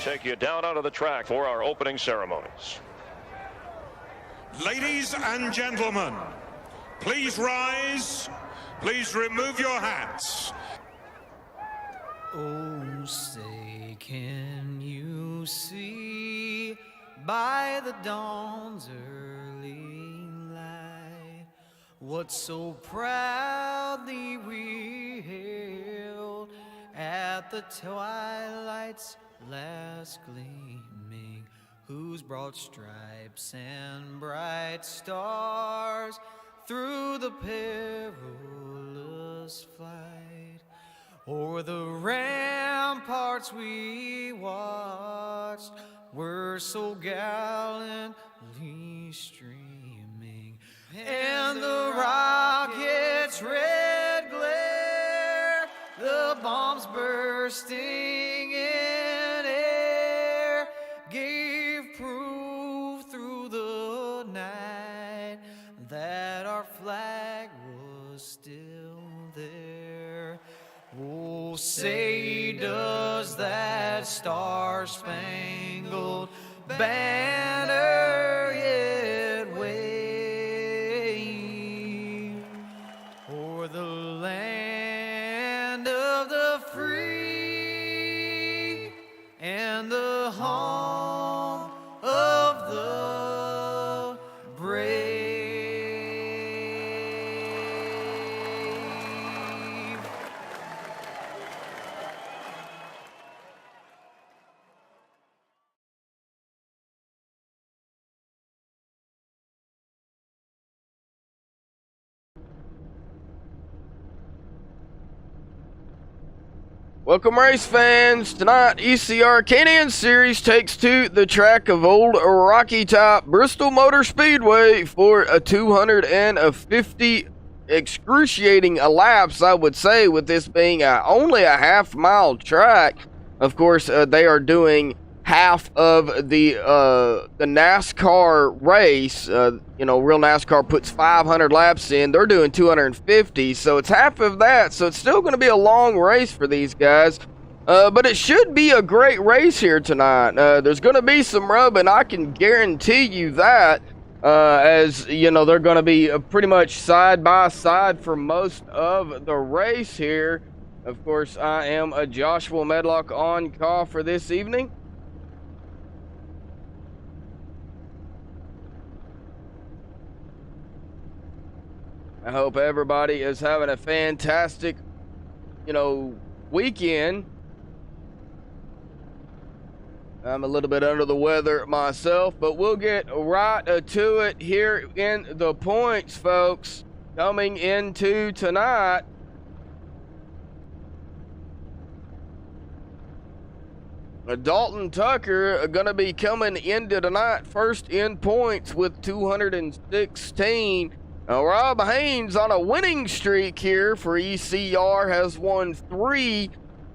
take you down onto the track for our opening ceremonies. Ladies and gentlemen, please rise. Please remove your hats. Oh, say, can you see by the dawn's early light what so proudly we hailed at the twilight's last gleaming, whose broad stripes and bright stars through the perilous flight o'er the ramparts we watched were so gallantly streaming, and the rocket's red glare, the bombs bursting in air, gave proof through the night that our flag was still there. Oh, say, does that star-spangled banner yet wave o'er the land of the free and the home of the brave? Welcome, race fans. Tonight, ECR Canadian Series takes to the track of Old Rocky Top Bristol Motor Speedway for a 250 excruciating laps, I would say, with this being only a half-mile track. Of course, they are doing half of the NASCAR race. You know, real NASCAR puts 500 laps in. They're doing 250, so it's half of that. So it's still going to be a long race for these guys. But it should be a great race here tonight. There's going to be some rubbing, I can guarantee you that. As, you know, they're going to be pretty much side by side for most of the race here. Of course, I am Joshua Medlock on call for this evening. I hope everybody is having a fantastic, you know, weekend. I'm a little bit under the weather myself, but we'll get right to it here in the points, folks. Coming into tonight, Dalton Tucker going to be coming into tonight first in points with 216. Now, Rob Haynes on a winning streak here for ECR has won 3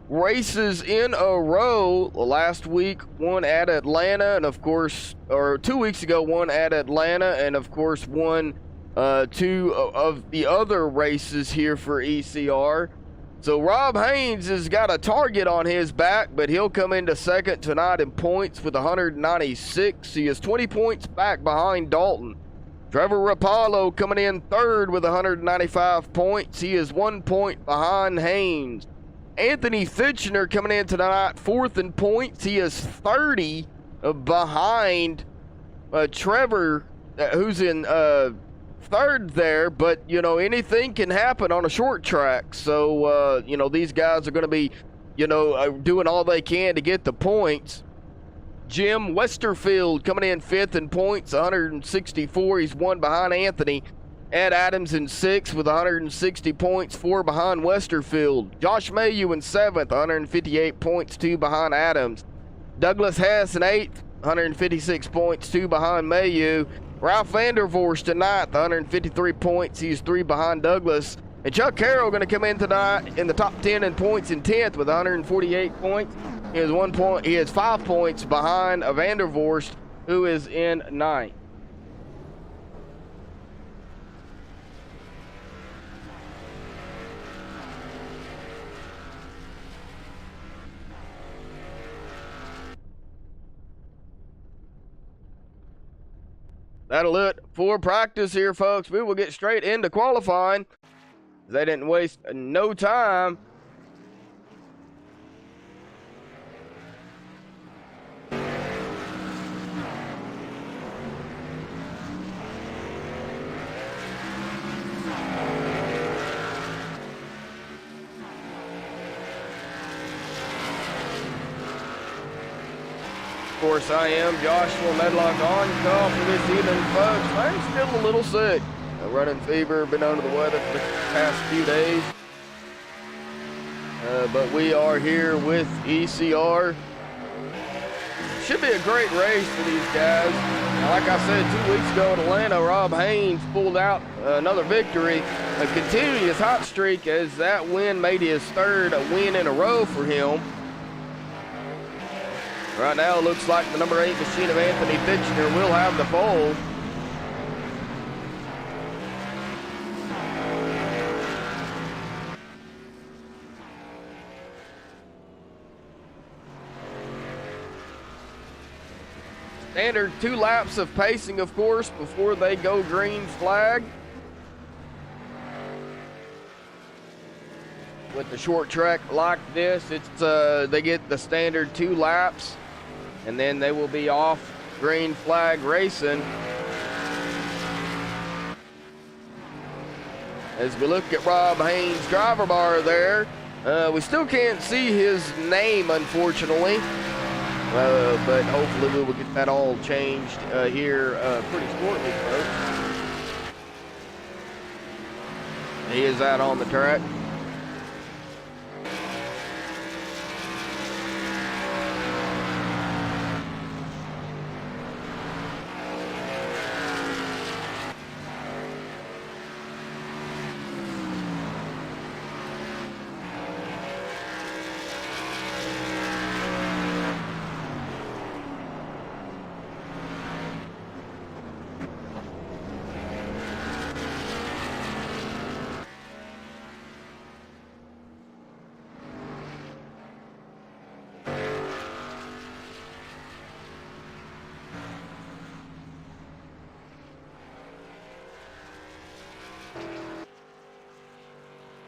races in a row. Last week, one at Atlanta, and of course, or 2 weeks ago, one at Atlanta, and of course, won 2 of the other races here for ECR. So Rob Haynes has got a target on his back, but he'll come into second tonight in points with 196. He is 20 points back behind Dalton. Trevor Rapallo coming in third with 195 points. He is 1 point behind Haynes. Anthony Fitchner coming in tonight fourth in points. He is 30 behind Trevor, who's in third there. But, you know, anything can happen on a short track. So, you know, these guys are going to be, you know, doing all they can to get the points. Jim Westerfield coming in fifth in points, 164. He's 1 behind Anthony. Ed Adams in sixth with 160 points, 4 behind Westerfield. Josh Mayu in seventh, 158 points, 2 behind Adams. Douglas Hess in eighth, 156 points, 2 behind Mayu. Ralph Vandervorst in ninth, 153 points. He's 3 behind Douglas. And Chuck Carroll going to come in tonight in the top 10 in points in 10th with 148 points. He has 1 point. He has 5 points behind Vandervorst, who is in ninth. that'll do it for practice here, folks. We will get straight into qualifying. They didn't waste no time. Of course, I am Joshua Medlock on call for this evening, folks. I'm still a little sick. Running fever, been under the weather for the past few days. But we are here with ECR. Should be a great race for these guys. Like I said 2 weeks ago in Atlanta, Rob Haynes pulled out another victory, continuing his hot streak as that win made his third win in a row for him. Right now, it looks like the number 8 machine of Anthony Fitchner will have the pole. Standard 2 laps of pacing, of course, before they go green flag. With the short track like this, it's they get the standard 2 laps, and then they will be off green flag racing. As we look at Rob Haynes' driver bar there, we still can't see his name, unfortunately, but hopefully we will get that all changed here pretty shortly, folks. He is out on the track.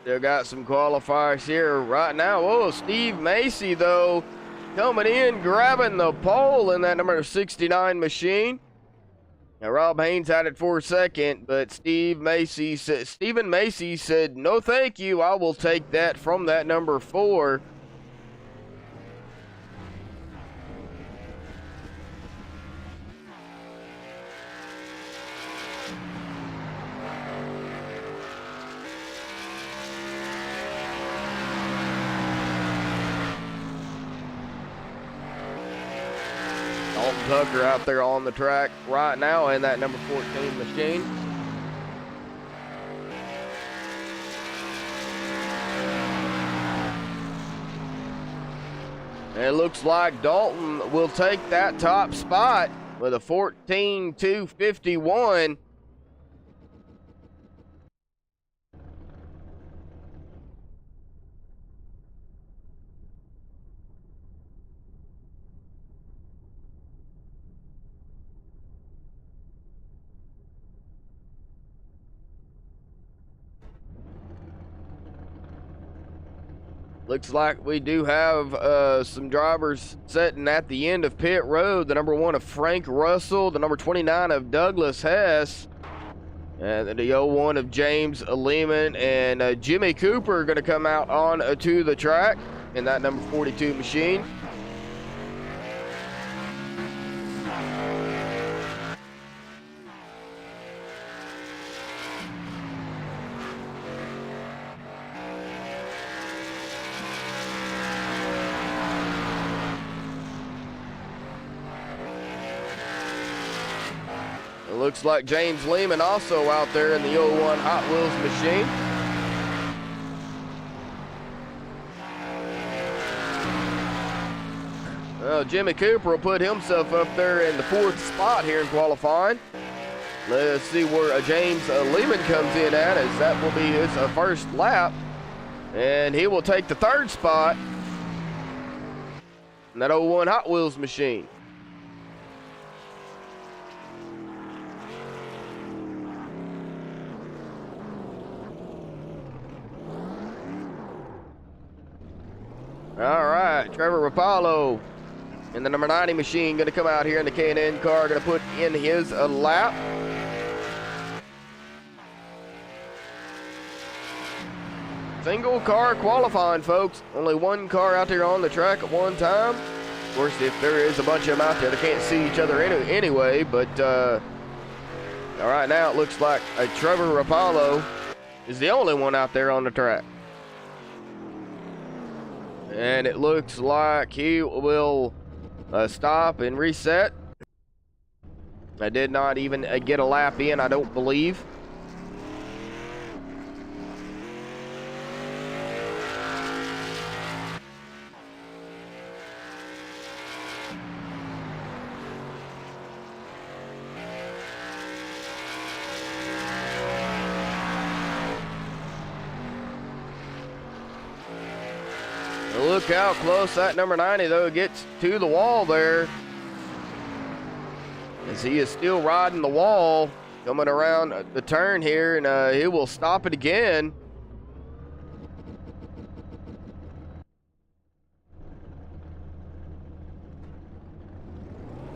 Still got some qualifiers here right now. Oh, Steve Macy, though, coming in, grabbing the pole in that number 69 machine. Now, Rob Haynes had it for second, but Stephen Macy said, no thank you, I will take that from that number 4. Tucker out there on the track right now in that number 14 machine. And it looks like Dalton will take that top spot with a 14.251. Looks like we do have some drivers sitting at the end of pit road. The number 1 of Frank Russell, the number 29 of Douglas Hess, and the 01 of James Lehman, and Jimmy Cooper are going to come out on to the track in that number 42 machine. Looks like James Lehman also out there in the 01 Hot Wheels machine. Jimmy Cooper will put himself up there in the 4th spot here in qualifying. Let's see where James Lehman comes in at, as that will be his first lap. And he will take the 3rd spot in that 01 Hot Wheels machine. All right, Trevor Rapallo in the number 90 machine going to come out here in the K&N car, going to put in his lap. Single car qualifying, folks. Only one car out there on the track at one time. Of course, if there is a bunch of them out there, they can't see each other anyway, but all right, now it looks like Trevor Rapallo is the only one out there on the track. And it looks like he will stop and reset. I did not even get a lap in, I don't believe. Look how close that number 90, though, gets to the wall there. As he is still riding the wall, coming around the turn here, and he will stop it again.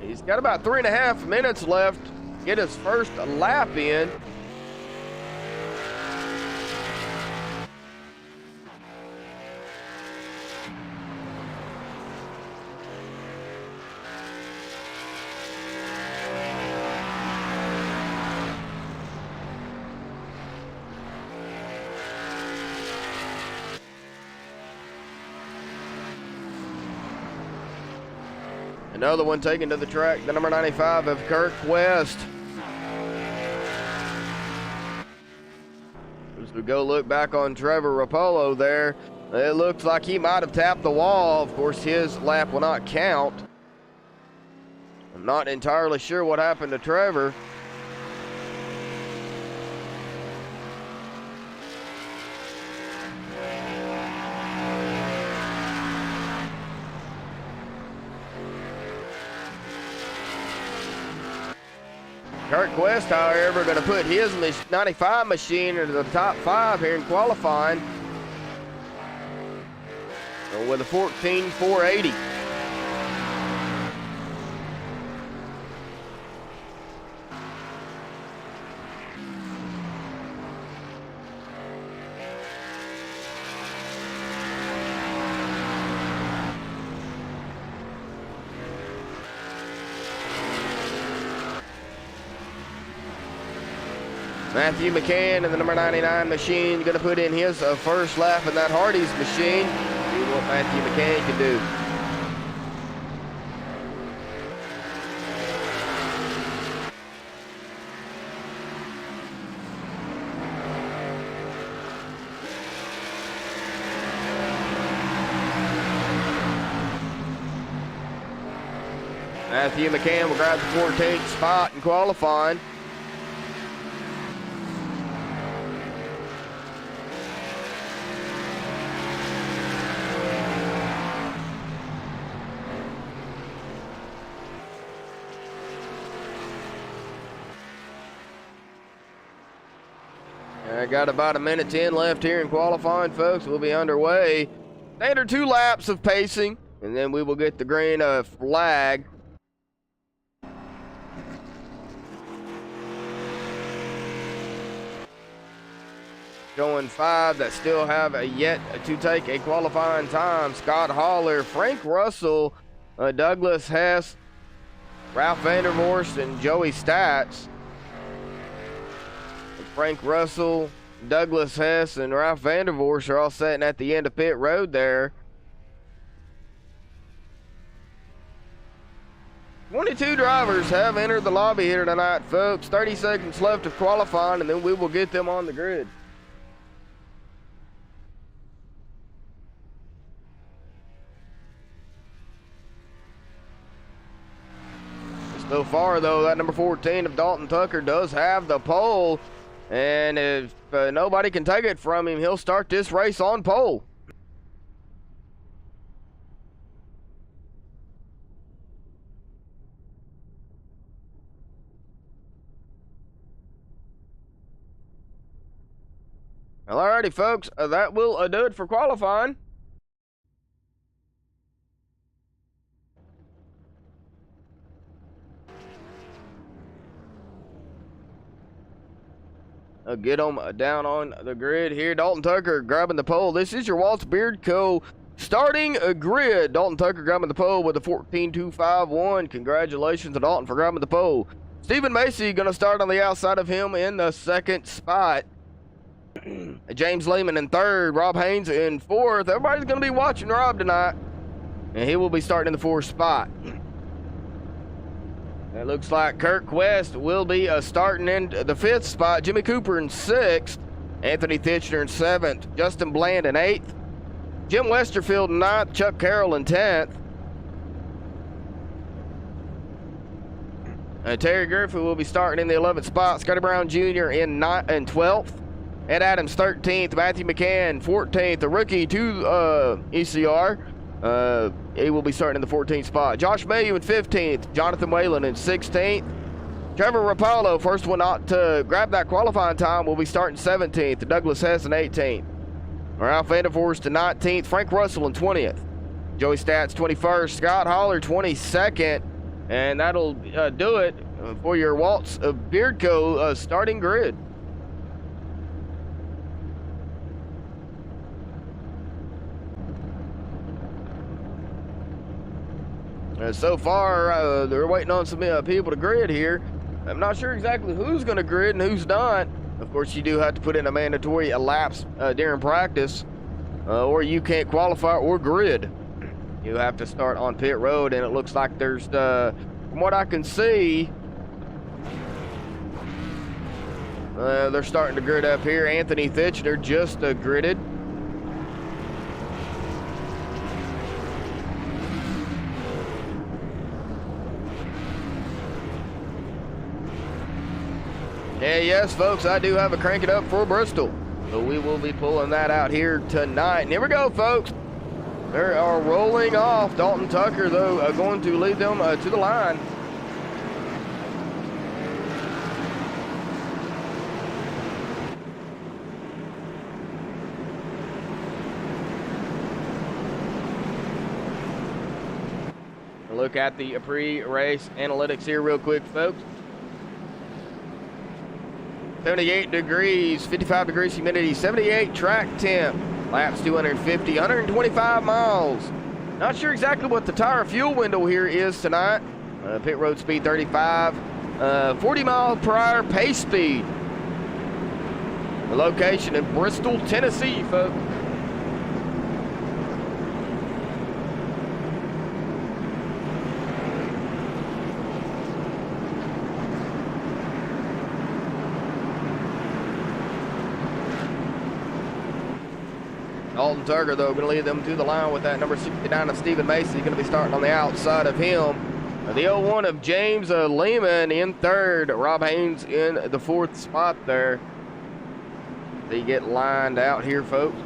He's got about 3.5 minutes left to get his first lap in. Another one taken to the track, the number 95 of Kirk West. As we go look back on Trevor Rapallo there, it looks like he might have tapped the wall. Of course, his lap will not count. I'm not entirely sure what happened to Trevor. Kirk West, however, going to put his 95 machine into the top 5 here in qualifying with a 14.480. Matthew McCann in the number 99 machine going to put in his first lap in that Hardy's machine. See what Matthew McCann can do. Matthew McCann will grab the 14th spot in qualifying. I got about 1:10 left here in qualifying, folks. We'll be underway. Standard 2 laps of pacing, and then we will get the green flag. Showing 5 that still have yet to take a qualifying time. Scott Haller, Frank Russell, Douglas Hess, Ralph Vandervorst, and Joey Stats. Frank Russell, Douglas Hess, and Ralph Vandervorst are all sitting at the end of pit road there. 22 drivers have entered the lobby here tonight, folks. 30 seconds left of qualifying, and then we will get them on the grid. So far, though, that number 14 of Dalton Tucker does have the pole. And if nobody can take it from him, he'll start this race on pole. Well, alrighty, folks, that will do it for qualifying. get them down on the grid here. Dalton Tucker grabbing the pole. This is your Waltz Beard Co. starting a grid. Dalton Tucker grabbing the pole with a 14.251. Congratulations to Dalton for grabbing the pole. Stephen Macy going to start on the outside of him in the second spot. James Lehman in third. Rob Haynes in fourth. Everybody's going to be watching Rob tonight, and he will be starting in the fourth spot. It looks like Kirk West will be starting in the fifth spot. Jimmy Cooper in sixth. Anthony Titchener in seventh. Justin Bland in eighth. Jim Westerfield in ninth. Chuck Carroll in 10th. Terry Griffin will be starting in the 11th spot. Scotty Brown Jr. in 12th. Ed Adams 13th. Matthew McCann 14th. The rookie to ECR. He will be starting in the 14th spot. Josh Mayu in 15th. Jonathan Whalen in 16th. Trevor Rapallo, first one not to grab that qualifying time, will be starting 17th. Douglas Hess in 18th. Ralph Vanderforst in 19th. Frank Russell in 20th. Joey Stats 21st. Scott Holler 22nd. And that'll do it for your Waltz Beard Co. Starting grid. So far, they're waiting on some people to grid here. I'm not sure exactly who's going to grid and who's not. Of course, you do have to put in a mandatory laps during practice, or you can't qualify or grid. You have to start on pit road, and it looks like there's, from what I can see, they're starting to grid up here. Anthony Titchener just gridded. Yeah, yes, folks, I do have a Crank It Up for Bristol. So we will be pulling that out here tonight. And here we go, folks. They are rolling off. Dalton Tucker, though, going to lead them to the line. Look at the pre-race analytics here real quick, folks. 78 degrees, 55 degrees humidity, 78 track temp, laps 250, 125 miles. Not sure exactly what the tire fuel window here is tonight. Pit road speed 35, 40 miles per hour pace speed. The location in Bristol, Tennessee, folks. Dalton Tucker, though, going to lead them to the line with that number 69 of Stephen Macy. Going to be starting on the outside of him. The 01 of James Lehman in third. Rob Haynes in the fourth spot there. They get lined out here, folks.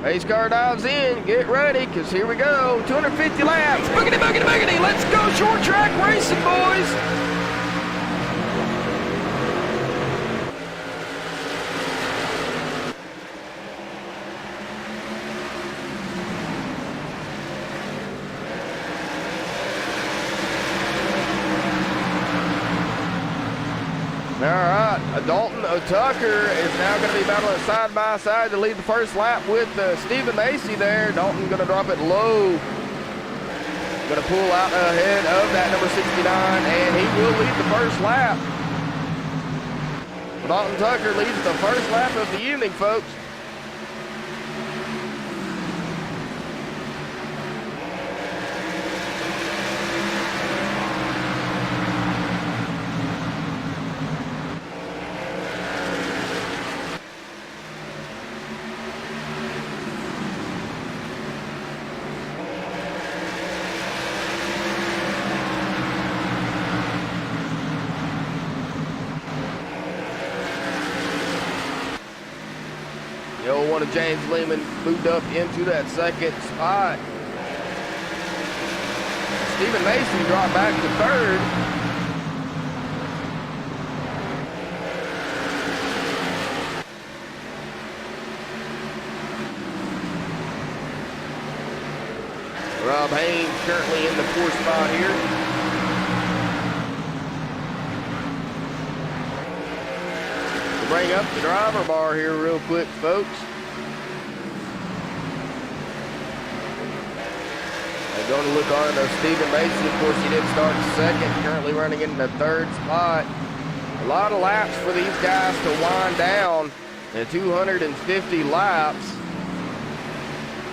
Pace car dives in. Get ready, because here we go. 250 laps. Boogity, boogity, boogity. Let's go short track racing, boys. All right, Dalton Tucker is now going to be battling side by side to lead the first lap with Stephen Macy there. Dalton going to drop it low. Going to pull out ahead of that number 69, and he will lead the first lap. Dalton Tucker leads the first lap of the evening, folks. The 01 of James Lehman moved up into that second spot. Stephen Macy dropped back to third. Rob Haynes currently in the 4th spot here. We'll bring up the driver bar here real quick, folks. I'm going to look on Stephen Macy. Of course, he did start 2nd, currently running in the 3rd spot. A lot of laps for these guys to wind down. 250 laps.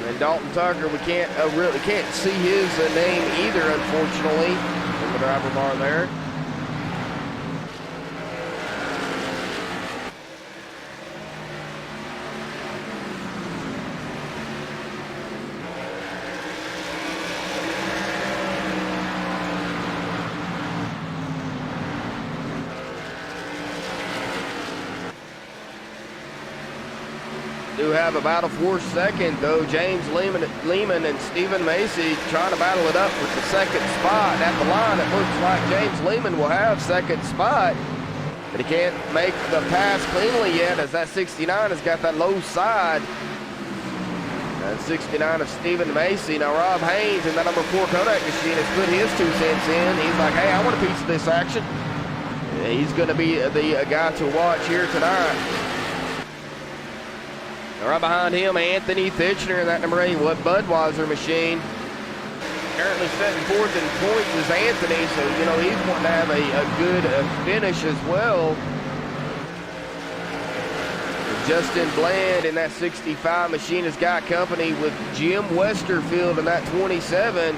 And Dalton Tucker, we can't really see his name either, unfortunately, in the driver bar there. Do have about a 4th second, though. James Lehman and Stephen Macy trying to battle it up for the 2nd spot. At the line, it looks like James Lehman will have 2nd spot, but he can't make the pass cleanly yet, as that 69 has got that low side. That 69 of Stephen Macy. Now Rob Haynes in that number 4 Kodak machine has put his 2 cents in. He's like, hey, I want a piece of this action. He's going to be the guy to watch here tonight. Right behind him, Anthony Fitchner in that number 8 Budweiser machine. Currently setting 4th in points is Anthony, so, you know, he's wanting to have a good finish as well. Justin Bland in that 65 machine has got company with Jim Westerfield in that 27.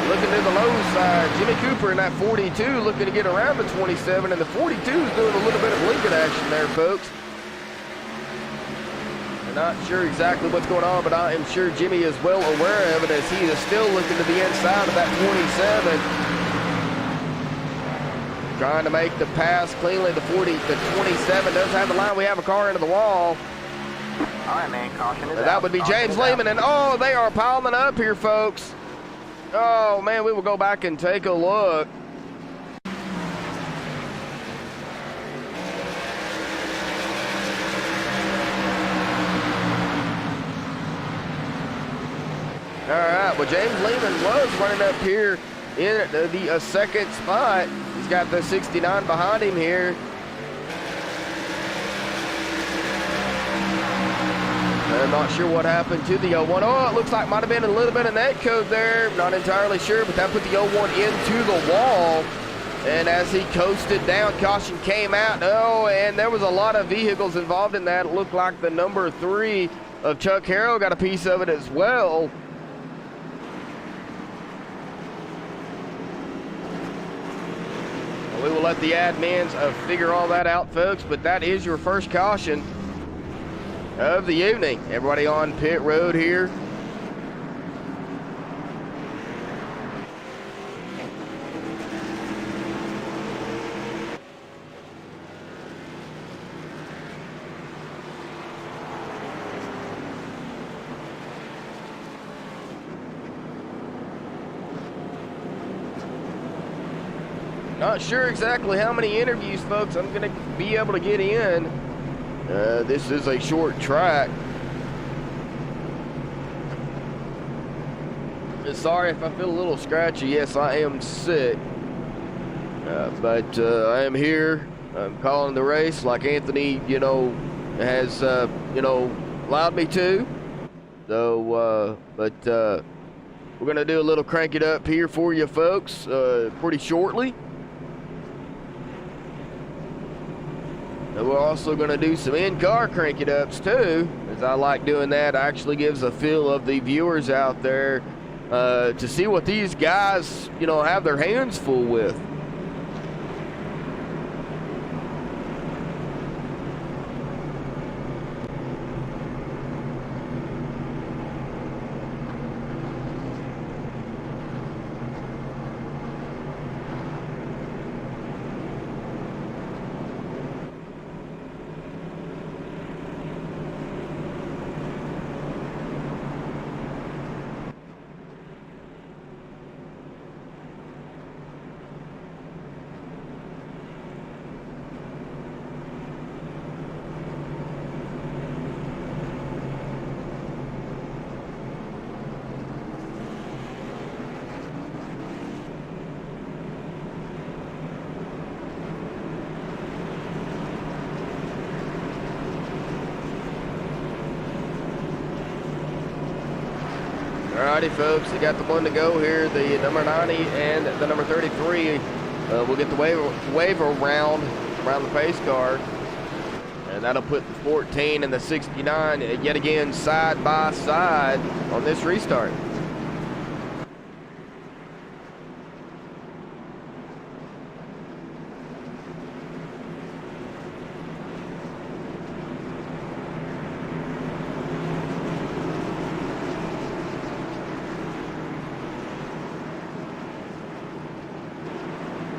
Looking to the low side, Jimmy Cooper in that 42 looking to get around the 27, and the 42 is doing a little bit of Lincoln action there, folks. I'm not sure exactly what's going on, but I am sure Jimmy is well aware of it, as he is still looking to the inside of that 27. Trying to make the pass cleanly. The 27 does have the line. We have a car into the wall. All right, man, caution is out. That would be James Lehman, and oh, they are piling up here, folks. Oh, man, we will go back and take a look. All right, well, James Lehman was running up here in the 2nd spot. He's got the 69 behind him here. I'm not sure what happened to the 01. Oh, it looks like might have been a little bit of net code there. Not entirely sure, but that put the 01 into the wall. And as he coasted down, caution came out. Oh, and there was a lot of vehicles involved in that. It looked like the number 3 of Chuck Harrell got a piece of it as well. We will let the admins figure all that out, folks, but that is your first caution of the evening. Everybody on pit road here. Not sure exactly how many interviews, folks, I'm going to be able to get in. This is a short track. Sorry if I feel a little scratchy. Yes, I am sick. But I am here. I'm calling the race like Anthony, has, allowed me to. So, but we're going to do a little crank it up here for you folks pretty shortly. And we're also going to do some in-car crank it ups too, as I like doing that. Actually gives a feel of the viewers out there to see what these guys, have their hands full with. Alrighty, folks, they got the one to go here. The number 90 and the number 33 will get the wave around the pace car. And that'll put the 14 and the 69 yet again side by side on this restart.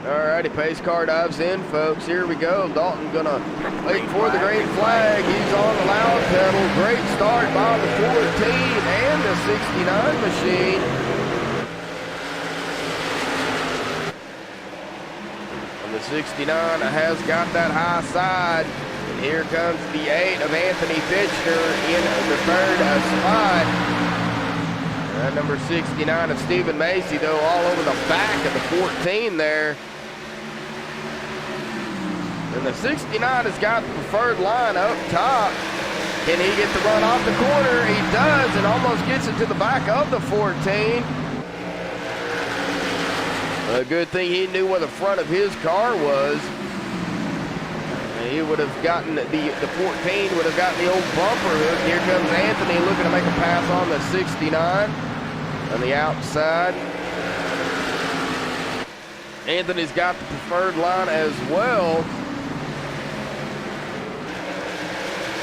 Alrighty, pace car dives in, folks. Here we go. Dalton gonna wait for the green flag. He's on the loud pedal. Great start by the 14 and the 69 machine. And the 69 has got that high side. And here comes the 8 of Anthony Fitchner in the third spot. Number 69 of Stephen Macy, though, all over the back of the 14 there. And the 69 has got the preferred line up top. Can he get the run off the corner? He does, and almost gets it to the back of the 14. A good thing he knew where the front of his car was. He would have gotten the 14 would have gotten the old bumper hook. Here comes Anthony looking to make a pass on the 69 on the outside. Anthony's got the preferred line as well.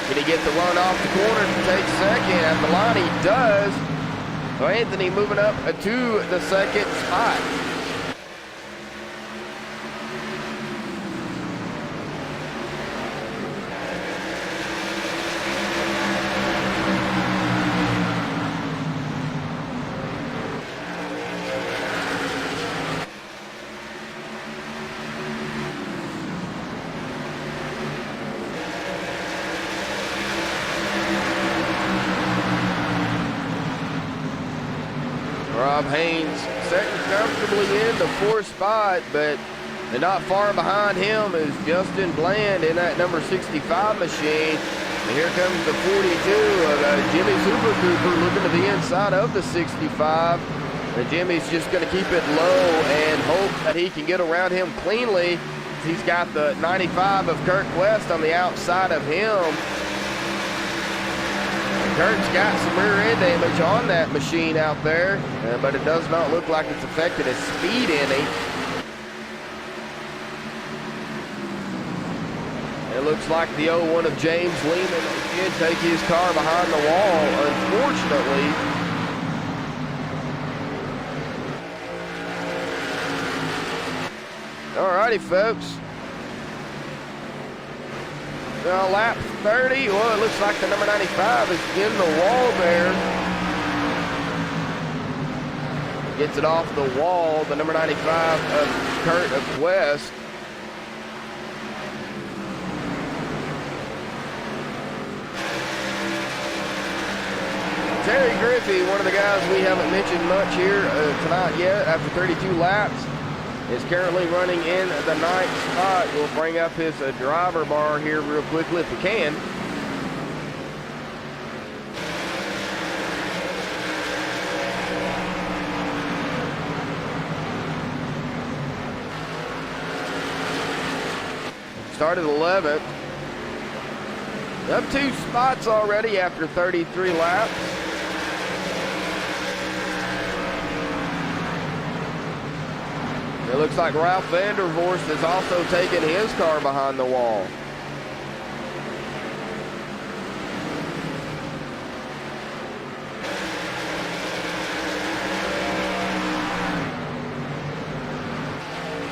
Can he get the run off the corner to take second? At the line he does. So Anthony moving up to the second spot. Rob Haynes second comfortably in the fourth spot, but not far behind him is Justin Bland in that number 65 machine. And here comes the 42 of Jimmy Super Cooper looking to the inside of the 65. And Jimmy's just going to keep it low and hope that he can get around him cleanly. He's got the 95 of Kirk West on the outside of him. Kurt's got some rear end damage on that machine out there, but it does not look like it's affected his speed any. It looks like the 01 of James Lehman did take his car behind the wall, unfortunately. Alrighty, folks. Lap 30, well, it looks like the number 95 is in the wall there. Gets it off the wall, the number 95 of Kurt of West. Terry Griffey, one of the guys we haven't mentioned much here tonight yet, after 32 laps, is currently running in the 9th spot. We'll bring up his driver bar here real quickly if we can. Started 11th. Up 2 spots already after 33 laps. It looks like Ralph Vandervorst has also taken his car behind the wall.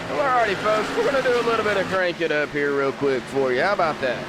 Alrighty, folks, we're going to do a little bit of crank it up here real quick for you. How about that?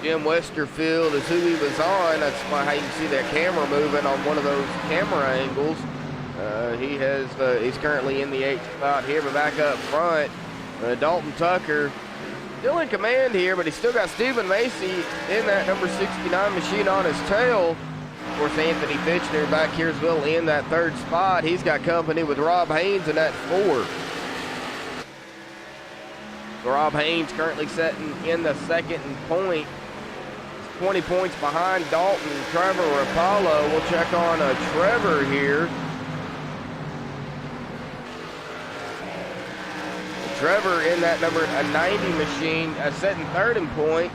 Jim Westerfield is who he was on. That's why how you can see that camera moving on one of those camera angles. He's currently in the 8th spot here, but back up front, Dalton Tucker still in command here, but he's still got Stephen Macy in that number 69 machine on his tail. Of course, Anthony Fitchner back here as well in that 3rd spot. He's got company with Rob Haynes in that 4. Rob Haynes currently sitting in the 2nd in point. 20 points behind Dalton. Trevor Rapallo. We'll check on Trevor here. Trevor in that number 90 machine, sitting 3rd in point.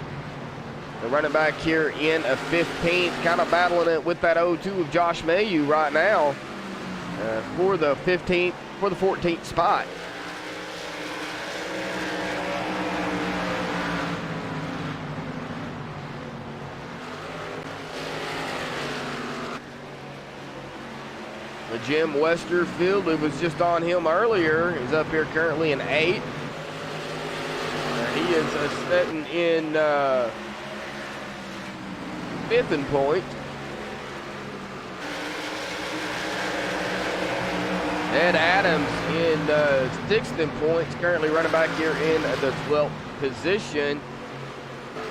The running back here in a 15th, kind of battling it with that 0-2 of Josh Mayu right now for the 14th spot. Jim Westerfield, who was just on him earlier, is up here currently in 8th. He is sitting in 5th in point. Ed Adams in 6th in points, currently running back here in the 12th position.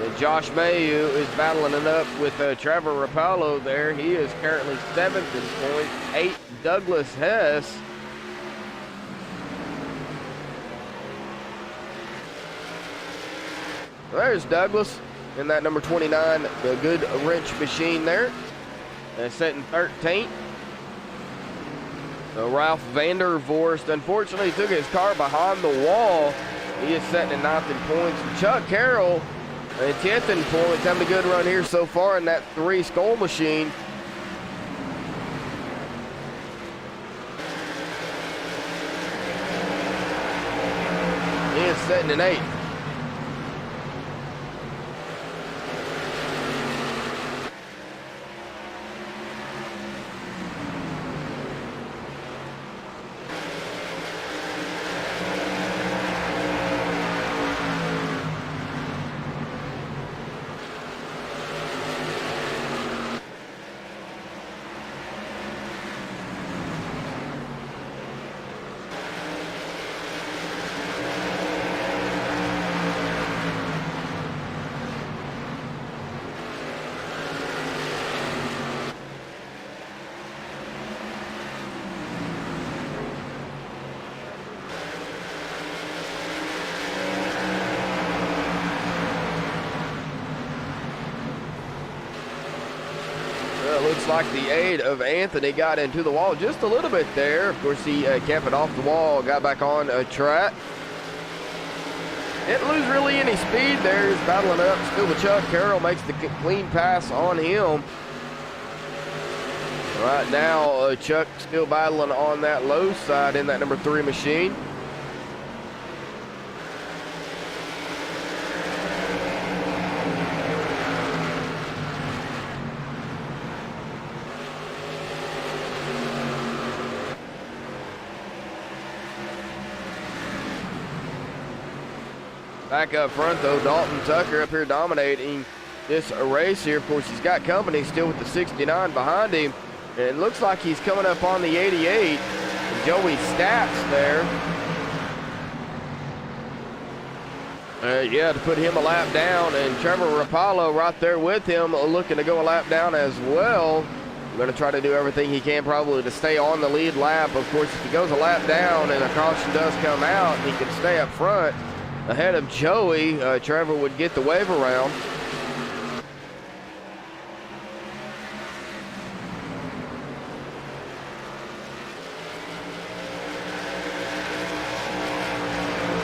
And Josh Mayu is battling it up with Trevor Rapallo there. He is currently 7th in points. 8th, Douglas Hess. There's Douglas in that number 29, the good wrench machine there. Sitting 13th. Ralph Vandervorst, unfortunately, took his car behind the wall. He is sitting in 9th in points. Chuck Carroll in 10th in points, having a good run here so far in that 3 Skull machine. He is sitting in 8th. Looks like the 8 of Anthony got into the wall just a little bit there. Of course, he kept it off the wall, got back on a track. Didn't lose really any speed there. He's battling up still with Chuck Carroll, makes the clean pass on him. Right now, Chuck still battling on that low side in that number 3 machine. Back up front, though, Dalton Tucker up here dominating this race here. Of course, he's got company still with the 69 behind him. And it looks like he's coming up on the 88. And Joey Stats there. To put him a lap down. And Trevor Rapallo right there with him, looking to go a lap down as well. Going to try to do everything he can probably to stay on the lead lap. Of course, if he goes a lap down and a caution does come out, he can stay up front ahead of Joey. Trevor would get the wave around.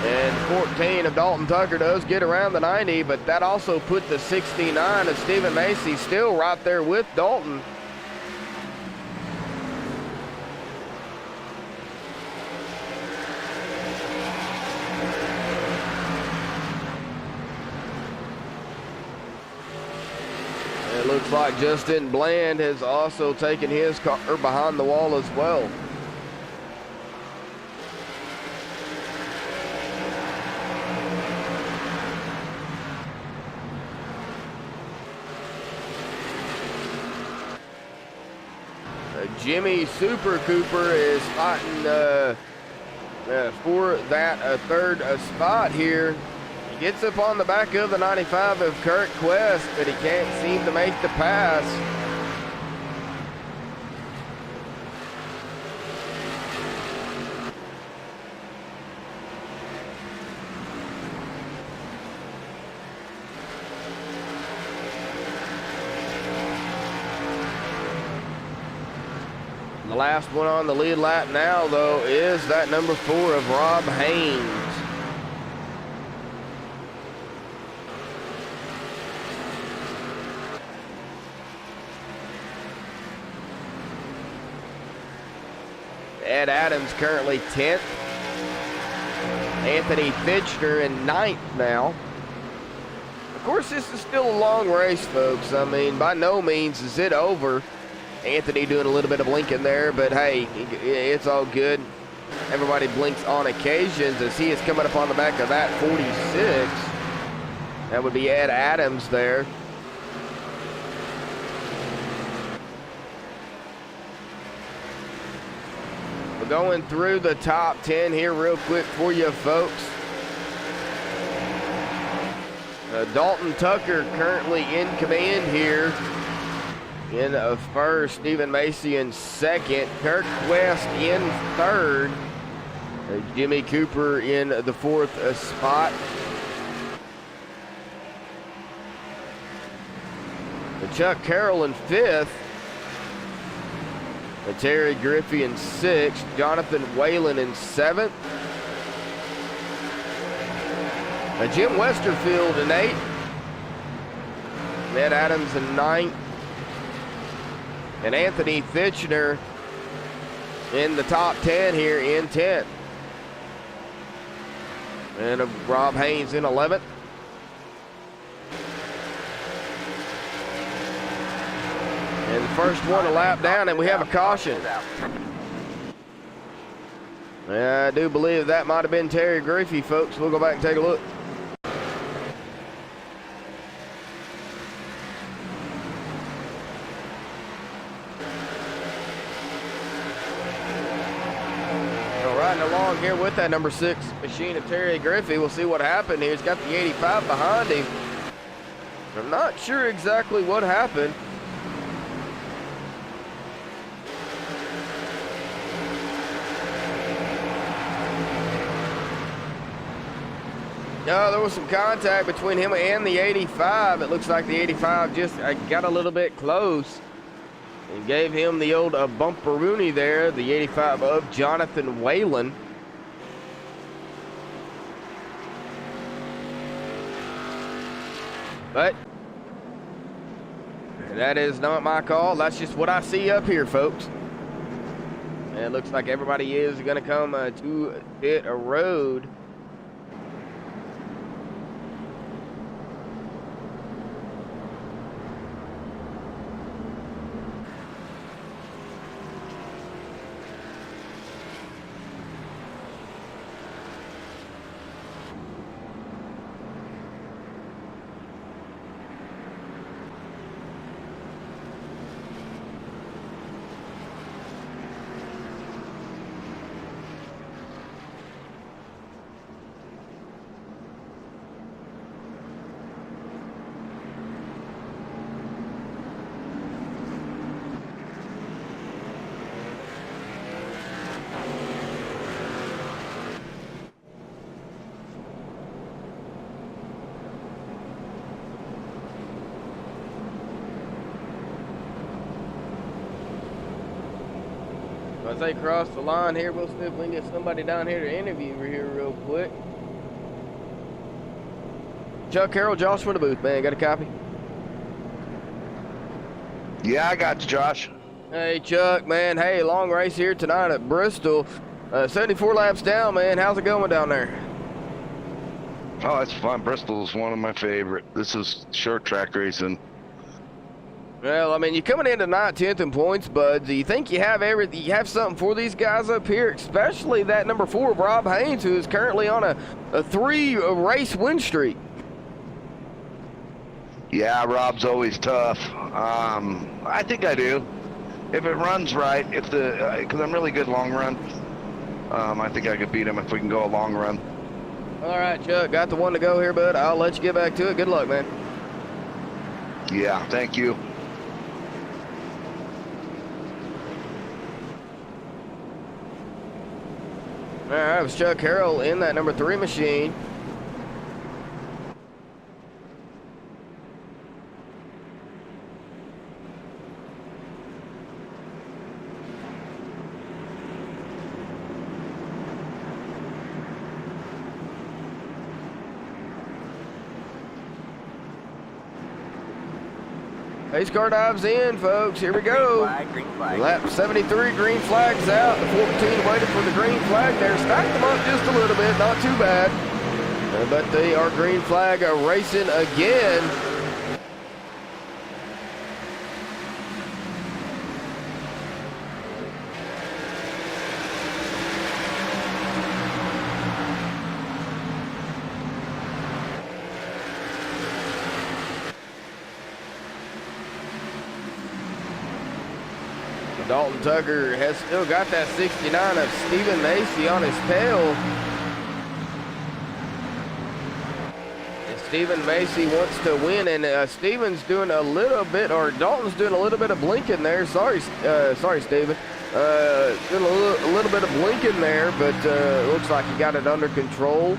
And 14 of Dalton Tucker does get around the 90, but that also put the 69 of Stephen Macy still right there with Dalton. It looks like Justin Bland has also taken his car behind the wall as well. Jimmy Super Cooper is fighting for that third spot here. He gets up on the back of the 95 of Kurt Quest, but he can't seem to make the pass. The last one on the lead lap now, though, is that number 4 of Rob Haynes. Ed Adams currently 10th. Anthony Fitchner in 9th now. Of course, this is still a long race, folks. I mean, by no means is it over. Anthony doing a little bit of blinking there, but hey, it's all good. Everybody blinks on occasions as he is coming up on the back of that 46. That would be Ed Adams there. We're going through the top 10 here real quick for you folks. Dalton Tucker currently in command here. In first, Stephen Macy in second, Kirk West in third, Jimmy Cooper in the fourth spot. Chuck Carroll in fifth, Terry Griffey in sixth, Jonathan Whalen in seventh, Jim Westerfield in eighth, Ned Adams in ninth, and Anthony Fitchner in the top 10 here in 10th. And Rob Haynes in 11th. And the first one a lap down, and we have a caution. I do believe that might have been Terry Griffey, folks. We'll go back and take a look. Along here with that number 6 machine of Terry Griffey. We'll see what happened here. He's got the 85 behind him. I'm not sure exactly what happened. No, there was some contact between him and the 85. It looks like the 85 just got a little bit close and gave him the old bumperoonie there, the 85 of Jonathan Whalen. But that is not my call. That's just what I see up here, folks. And it looks like everybody is going to come to pit road. As they cross the line here, we'll see if we can get somebody down here to interview here real quick. Chuck Carroll, Josh from the booth, man. Got a copy? Yeah, I got you, Josh. Hey, Chuck, man. Hey, long race here tonight at Bristol. 74 laps down, man. How's it going down there? Oh, it's fun. Bristol's one of my favorite. This is short track racing. Well, I mean, you're coming into 9th, 10th in points, bud. Do you think you have everything? You have something for these guys up here, especially that number 4, Rob Haynes, who is currently on a 3-race win streak? Yeah, Rob's always tough. I think I do. If it runs right, if the because I'm really good long run, I think I could beat him if we can go a long run. All right, Chuck, got the one to go here, bud. I'll let you get back to it. Good luck, man. Yeah, thank you. All right, it was Chuck Harrell in that number 3 machine. Pace car dives in, folks. Here we go. Green flag. Lap 73, green flag's out. The 14 waited for the green flag there. Stacked them up just a little bit, not too bad. But they are green flag racing again. Dalton Tucker has still got that 69 of Stephen Macy on his tail. And Stephen Macy wants to win, and Stephen's doing a little bit, or Dalton's doing a little bit of blinking there. Sorry, Stephen. Doing a little bit of blinking there, but it looks like he got it under control.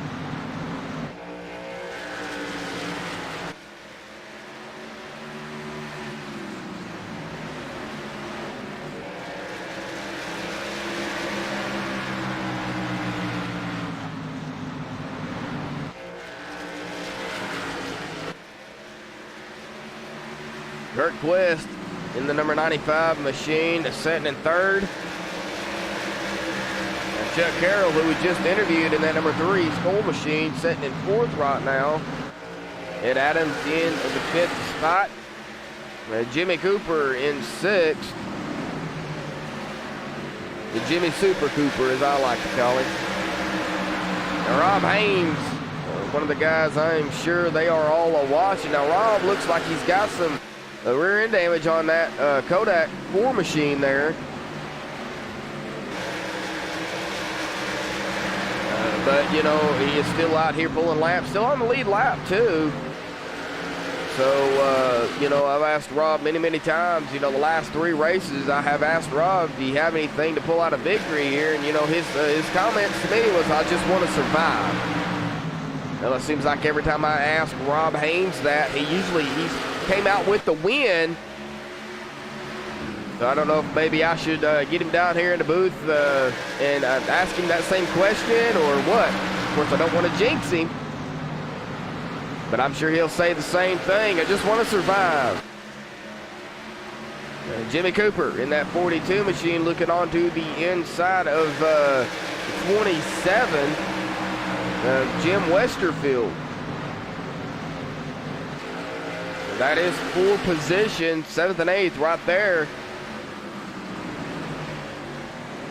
Kurt Quest in the number 95 machine, sitting in 3rd. And Chuck Carroll, who we just interviewed in that number 3 Skull machine, sitting in 4th right now. Ed Adams in the 5th spot. Jimmy Cooper in 6th. The Jimmy Super Cooper, as I like to call him. And Rob Haynes, one of the guys I'm sure they are all watching. Now Rob looks like he's got some rear end damage on that Kodak 4 machine there. But, you know, he is still out here pulling laps, still on the lead lap, too. So, you know, I've asked Rob many, many times, you know, the last 3 races, I have asked Rob, do you have anything to pull out a victory here? And, you know, his comments to me was, I just want to survive. Well, it seems like every time I ask Rob Haynes that, he's came out with the win. So I don't know if maybe I should get him down here in the booth and ask him that same question or what. Of course, I don't want to jinx him, but I'm sure he'll say the same thing. I just want to survive. Jimmy Cooper in that 42 machine looking onto the inside of 27, Jim Westerfield. That is full position, 7th and 8th right there.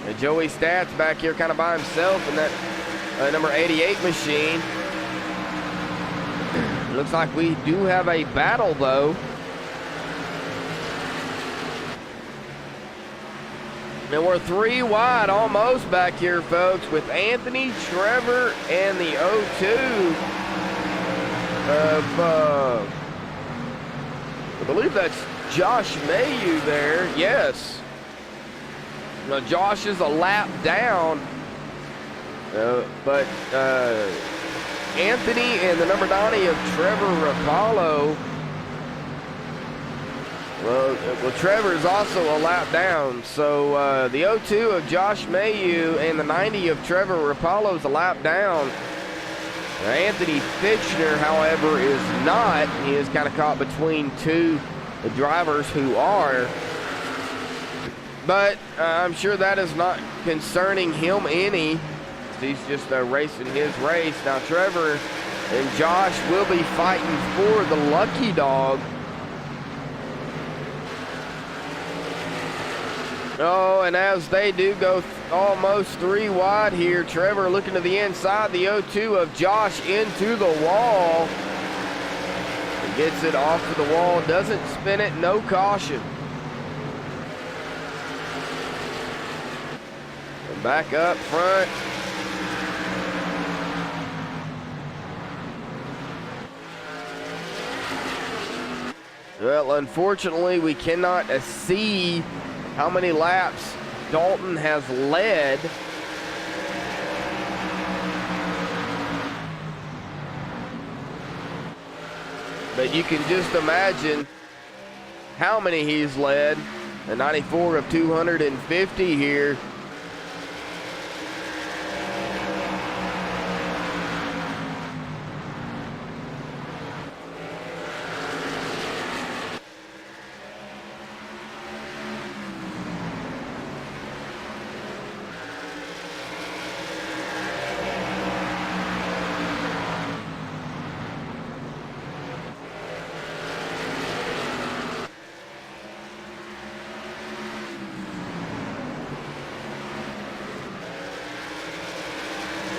And Joey Stats back here kind of by himself in that number 88 machine. Looks like we do have a battle, though. And we're 3 wide almost back here, folks, with Anthony, Trevor, and the 02 of... I believe that's Josh Mayu there. Yes. Now, Josh is a lap down. But Anthony and the number 90 of Trevor Rapallo. Well, Trevor is also a lap down. So the 02 of Josh Mayu and the 90 of Trevor Rapallo is a lap down. Anthony Fitchner, however, is not. He is kind of caught between 2 drivers who are. But I'm sure that is not concerning him any. He's just racing his race. Now Trevor and Josh will be fighting for the lucky dog. Oh, and as they do go almost 3 wide here, Trevor looking to the inside, the 02 of Josh into the wall. He gets it off of the wall, doesn't spin it, no caution. Back up front. Well, unfortunately, we cannot see how many laps Dalton has led. But you can just imagine how many he's led. A 94 of 250 here.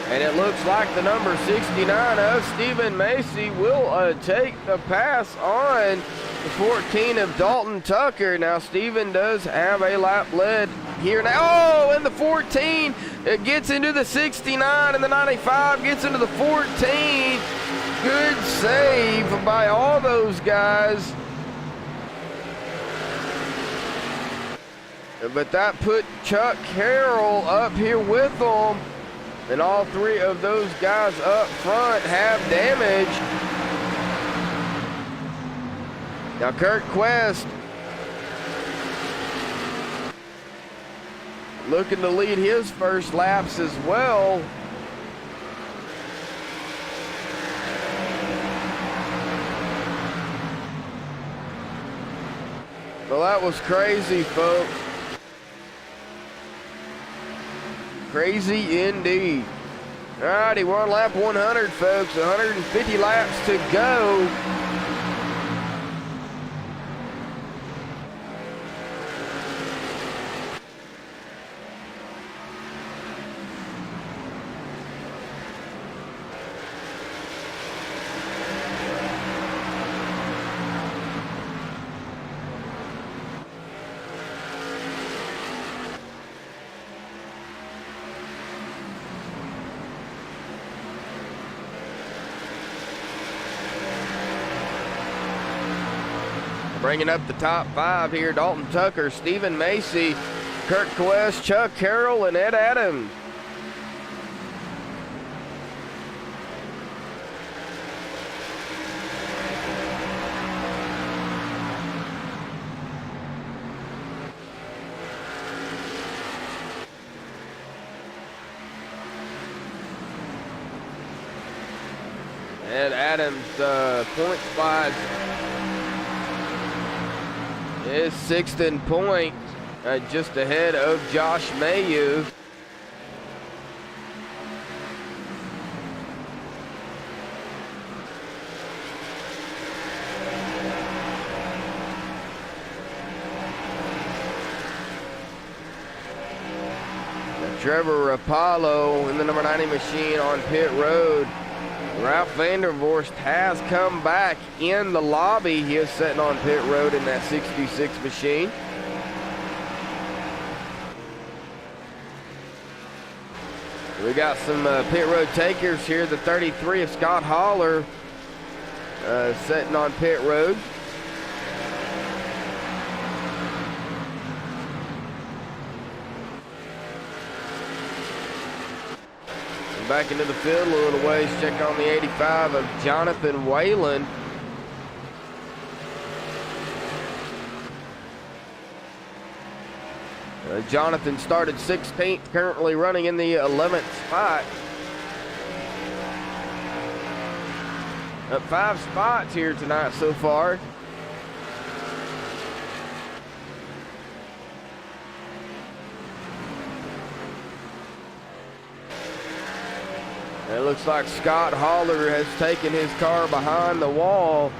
And it looks like the number 69 of Stephen Macy will take the pass on the 14 of Dalton Tucker. Now, Stephen does have a lap lead here now. Oh, and the 14 it gets into the 69, and the 95 gets into the 14. Good save by all those guys. But that put Chuck Carroll up here with them. And all three of those guys up front have damage. Now Kurt Quest looking to lead his first laps as well. Well, that was crazy, folks. Crazy indeed. Alrighty, we're on lap 100, folks. 150 laps to go. Bringing up the top five here, Dalton Tucker, Stephen Macy, Kurt Quest, Chuck Carroll, and Ed Adams. Ed Adams, point spot is sixth in points, just ahead of Josh Mayu. Trevor Apollo in the number 90 machine on pit road. Ralph Vandervorst has come back in the lobby. He is sitting on pit road in that 66 machine. We got some pit road takers here. The 33 of Scott Holler sitting on pit road. Back into the field a little ways, check on the 85 of Jonathan Whalen. Jonathan started 16th, currently running in the 11th spot. Up 5 spots here tonight so far. It looks like Scott Holler has taken his car behind the wall.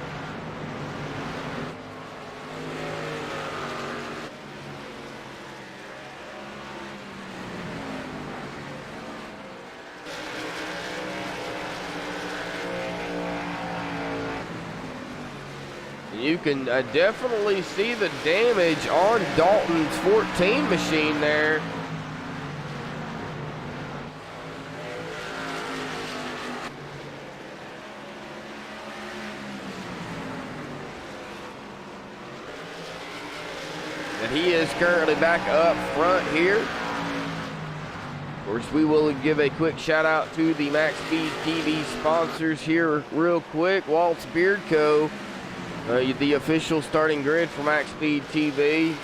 You can definitely see the damage on Dalton's 14 machine there. he is currently back up front here. Of course, we will give a quick shout out to the MaxSpeedTV sponsors here real quick. Walt's Beard Co., the official starting grid for MaxSpeedTV.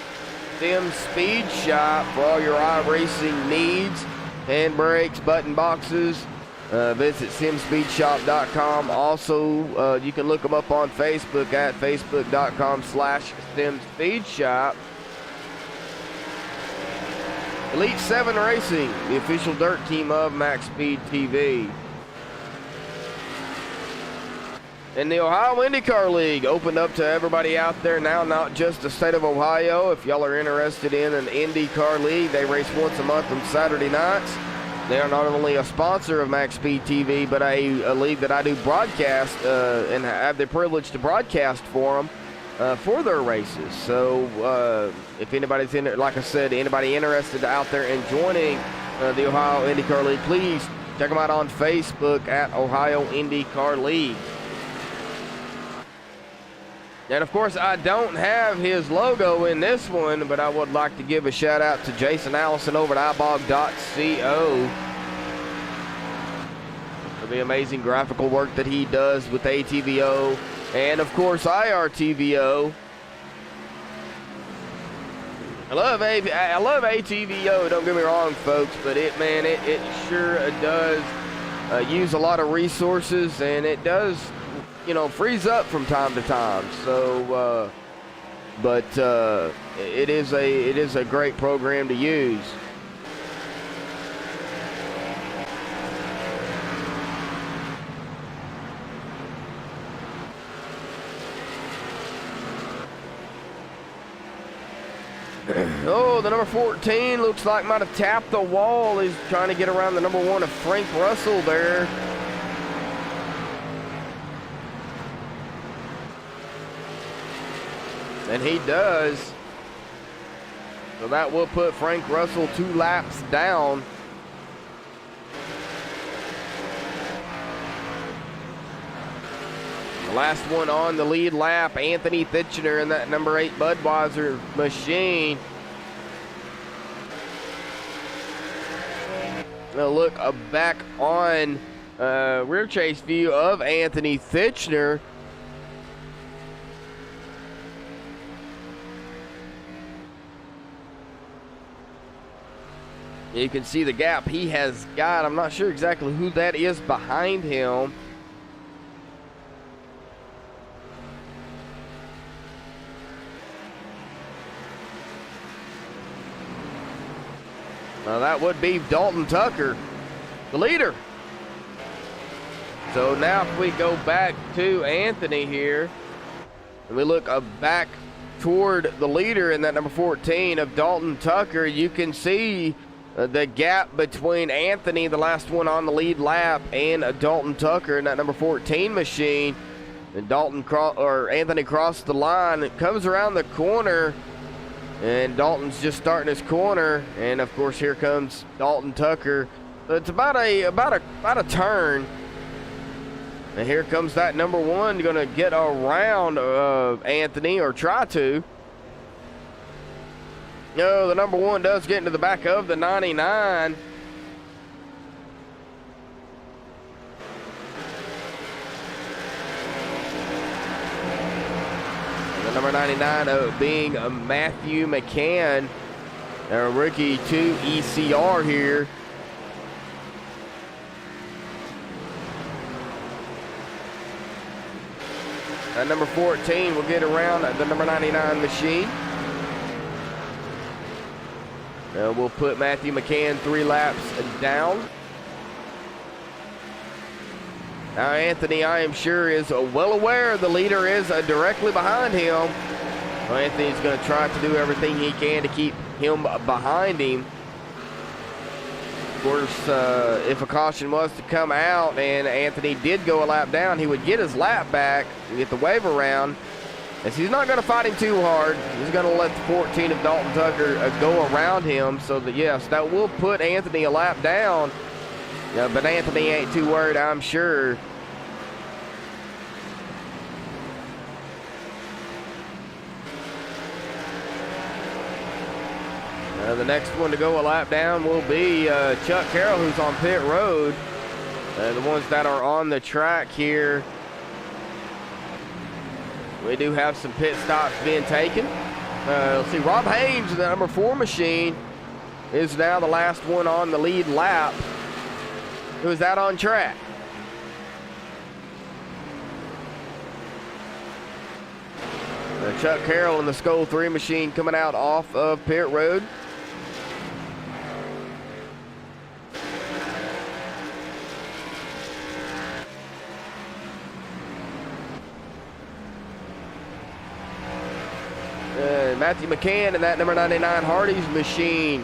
Sim Speed Shop for all your iRacing needs. Handbrakes, button boxes. Visit simspeedshop.com. Also, you can look them up on Facebook at facebook.com/simspeedshop. Elite 7 Racing, the official dirt team of MaxSpeedTV. And the Ohio IndyCar League opened up to everybody out there now, not just the state of Ohio. If y'all are interested in an IndyCar League, they race once a month on Saturday nights. They are not only a sponsor of MaxSpeedTV, but a league that I do broadcast and have the privilege to broadcast for them for their races. So if anybody's in there, like I said, anybody interested out there in joining the Ohio IndyCar League, please check them out on Facebook at Ohio IndyCar League. And of course, I don't have his logo in this one, but I would like to give a shout out to Jason Allison over at ibog.co for the amazing graphical work that he does with ATVO and of course IRTVO. I love ATVO, don't get me wrong folks, but it sure does use a lot of resources, and it does, you know, freeze up from time to time. So, but it is a great program to use. Oh, the number 14 looks like might have tapped the wall. He's trying to get around the number 1 of Frank Russell there. And he does. So that will put Frank Russell 2 laps down. The last one on the lead lap, Anthony Thitchener in that number 8 Budweiser machine. Now look back on rear chase view of Anthony Thitchener. You can see the gap he has got. I'm not sure exactly who that is behind him. Now that would be Dalton Tucker, the leader. So now if we go back to Anthony here, and we look back toward the leader in that number 14 of Dalton Tucker, you can see the gap between Anthony, the last one on the lead lap, and Dalton Tucker in that number 14 machine. And Anthony crossed the line. It comes around the corner, and Dalton's just starting his corner. And of course, here comes Dalton Tucker. So it's about a turn. And here comes that number 1, going to get around Anthony, or try to. No, the number 1 does get into the back of the 99. The number 99 being Matthew McCann, a rookie to ECR here. That number 14 will get around the number 99 machine. We'll put Matthew McCann 3 laps down. Now Anthony, I am sure, is well aware the leader is directly behind him. Well, Anthony's going to try to do everything he can to keep him behind him. Of course, if a caution was to come out and Anthony did go a lap down, he would get his lap back and get the wave around. As he's not going to fight him too hard. He's going to let the 14 of Dalton Tucker go around him. So that, yes, that will put Anthony a lap down. Yeah, but Anthony ain't too worried, I'm sure. The next one to go a lap down will be Chuck Carroll, who's on pit road. The ones that are on the track here, we do have some pit stops being taken. Let's see, Rob Haynes, the number 4 machine, is now the last one on the lead lap. Who is that on track? Chuck Carroll in the Skull 3 machine coming out off of pit road. Matthew McCann in that number 99 Hardee's machine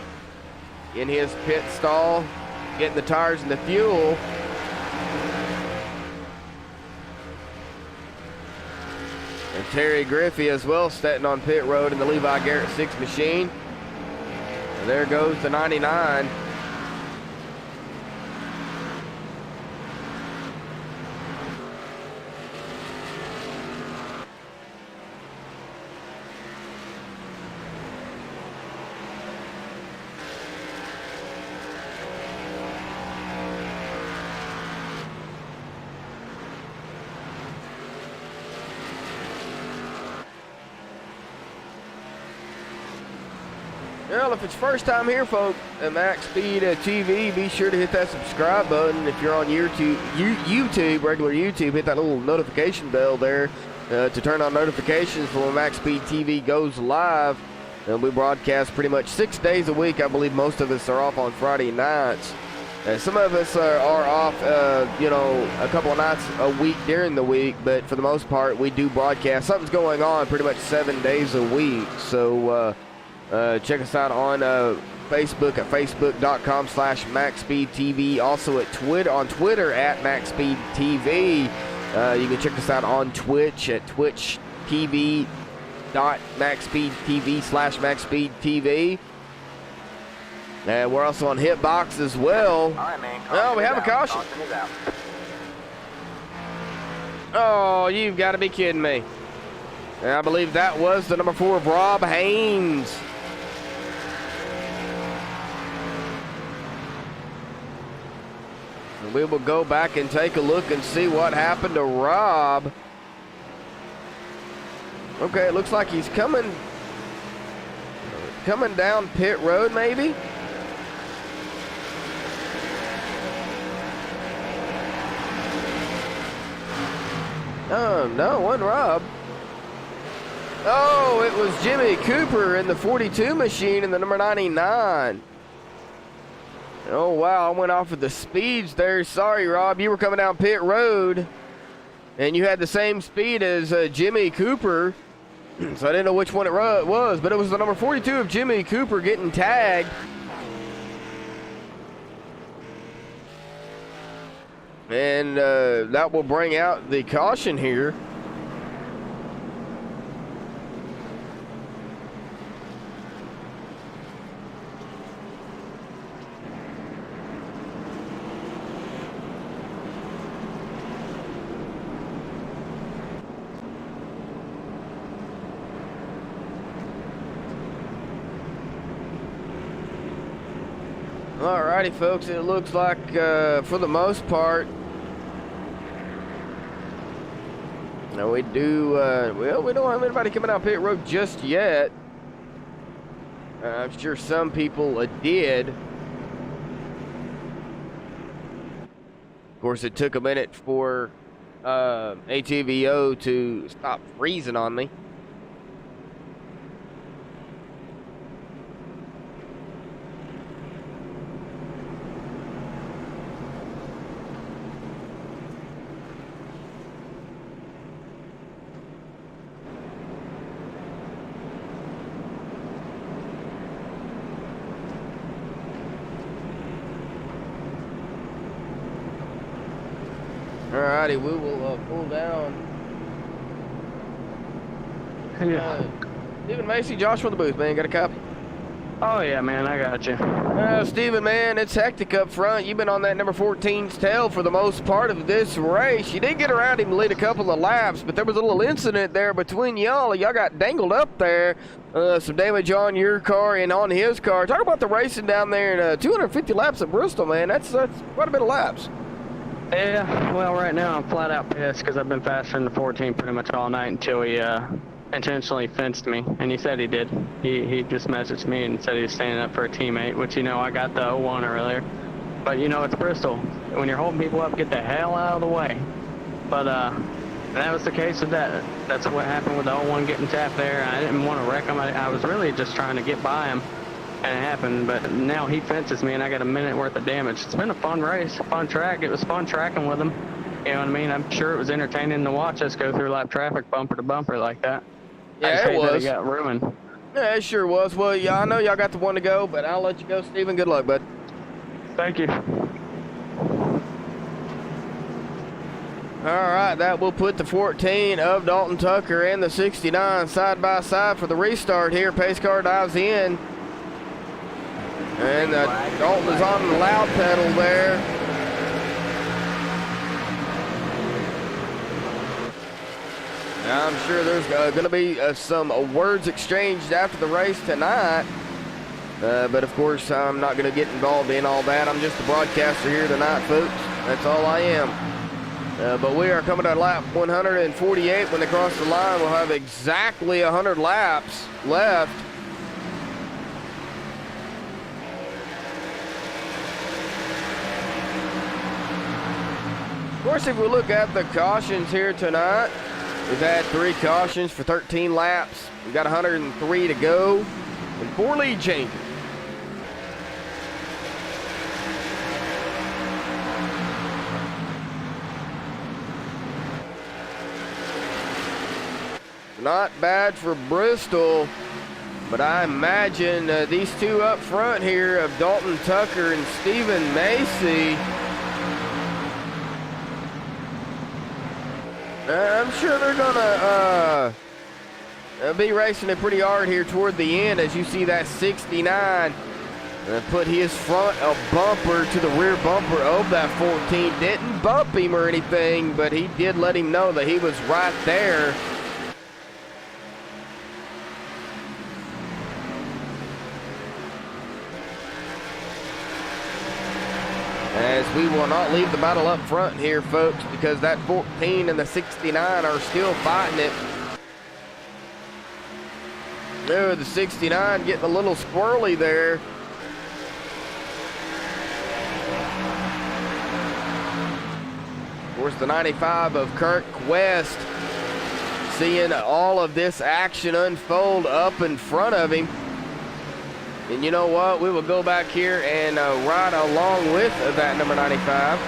in his pit stall, getting the tires and the fuel. And Terry Griffey as well, sitting on pit road in the Levi Garrett 6 machine. And there goes the 99. Well, if it's first time here, folks, at MaxSpeedTV, be sure to hit that subscribe button. If you're on YouTube, regular YouTube, hit that little notification bell there to turn on notifications for when MaxSpeedTV goes live. And we broadcast pretty much 6 days a week. I believe most of us are off on Friday nights. Some of us are off, a couple of nights a week during the week, but for the most part, we do broadcast. Something's going on pretty much 7 days a week. So, check us out on Facebook at facebook.com/MaxSpeedTV. Also at Twitter at MaxSpeedTV. You can check us out on Twitch at twitch.tv.MaxSpeedTV/MaxSpeedTV. And we're also on Hitbox as well. All right, man. Oh, we have a caution. Oh, you've got to be kidding me. And I believe that was the number 4 of Rob Haynes. And we will go back and take a look and see what happened to Rob. Okay, it looks like he's coming down pit road, maybe. Oh, no, wasn't Rob. Oh, it was Jimmy Cooper in the 42 machine in the number 99. Oh, wow, I went off of the speeds there. Sorry, Rob, you were coming down pit road, and you had the same speed as Jimmy Cooper, so I didn't know which one it was, but it was the number 42 of Jimmy Cooper getting tagged. And that will bring out the caution here. Alrighty, folks, it looks like for the most part, now we do, well, we don't have anybody coming out pit road just yet. I'm sure some people did. Of course, it took a minute for ATVO to stop freezing on me. Alrighty, we will pull down. Stephen Macy, Josh from the booth, man. Got a copy? Oh, yeah, man, I got you. Steven, man, it's hectic up front. You've been on that number 14's tail for the most part of this race. You did get around him to lead a couple of laps, but there was a little incident there between y'all. Y'all got dangled up there. Some damage on your car and on his car. Talk about the racing down there in 250 laps at Bristol, man. That's quite a bit of laps. Yeah, well, right now I'm flat out pissed because I've been faster than the 14 pretty much all night until he intentionally fenced me, and he said he did. He just messaged me and said he was standing up for a teammate, which, you know, I got the 01 earlier. But, you know, it's Bristol. When you're holding people up, get the hell out of the way. But that was the case with that. That's what happened with the 01 getting tapped there. I didn't want to wreck him. I was really just trying to get by him, and it happened. But now he fences me, and I got a minute worth of damage. It's been a fun race, a fun track. It was fun tracking with him. You know what I mean? I'm sure it was entertaining to watch us go through lap traffic bumper to bumper like that. Yeah, it was. That it got ruined. Yeah, it sure was. Well, yeah, I know y'all got the one to go, but I'll let you go, Steven. Good luck, bud. Thank you. All right, that will put the 14 of Dalton Tucker and the 69 side by side for the restart here. Pace car dives in. And Dalton is on the loud pedal there. I'm sure there's going to be some words exchanged after the race tonight. But, of course, I'm not going to get involved in all that. I'm just a broadcaster here tonight, folks. That's all I am. But we are coming to lap 148. When they cross the line, we'll have exactly 100 laps left. Of course, if we look at the cautions here tonight, we've had 3 cautions for 13 laps. We've got 103 to go and 4 lead changes. Not bad for Bristol, but I imagine these two up front here of Dalton Tucker and Stephen Macy, I'm sure they're gonna be racing it pretty hard here toward the end. As you see that 69 put his front a bumper to the rear bumper of that 14. Didn't bump him or anything, but he did let him know that he was right there. As we will not leave the battle up front here, folks, because that 14 and the 69 are still fighting it. No, the 69 getting a little squirrely there. Of course, the 95 of Kirk West seeing all of this action unfold up in front of him. And you know what? We will go back here and ride along with that number 95.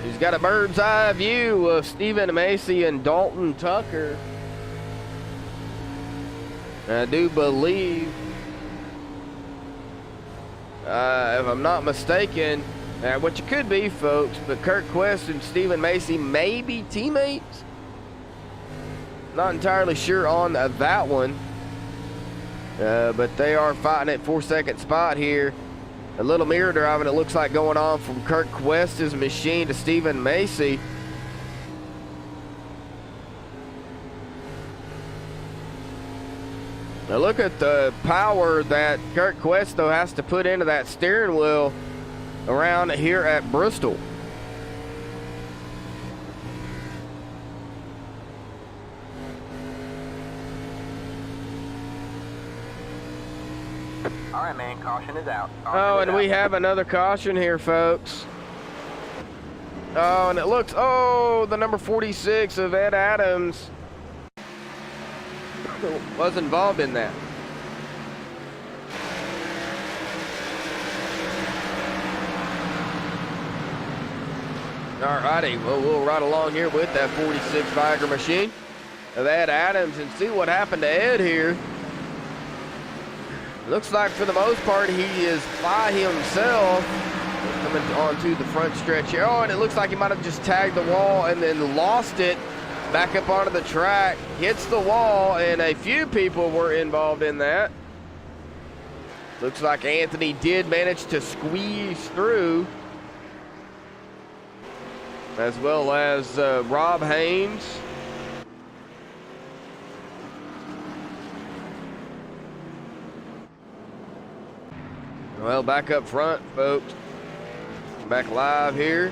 He's got a bird's eye view of Stephen Macy and Dalton Tucker. I do believe, if I'm not mistaken, what you could be, folks, but Kirk Quest and Stephen Macy may be teammates. Not entirely sure on that one, but they are fighting at 4-second spot here. A little mirror driving, it looks like, going on from Kirk Quest's machine to Stephen Macy. Now look at the power that Kirk Quest, though, has to put into that steering wheel around here at Bristol. All right, man, caution is out. And we have another caution here, folks. Oh, and it looks, the number 46 of Ed Adams was involved in that. Alrighty, well, we'll ride along here with that 46 Viagra machine of Ed Adams and see what happened to Ed here. Looks like for the most part he is by himself. Coming onto the front stretch here. Oh, and it looks like he might have just tagged the wall and then lost it. Back up onto the track, hits the wall, and a few people were involved in that. Looks like Anthony did manage to squeeze through, as well as Rob Haynes. Well, back up front, folks. Back live here.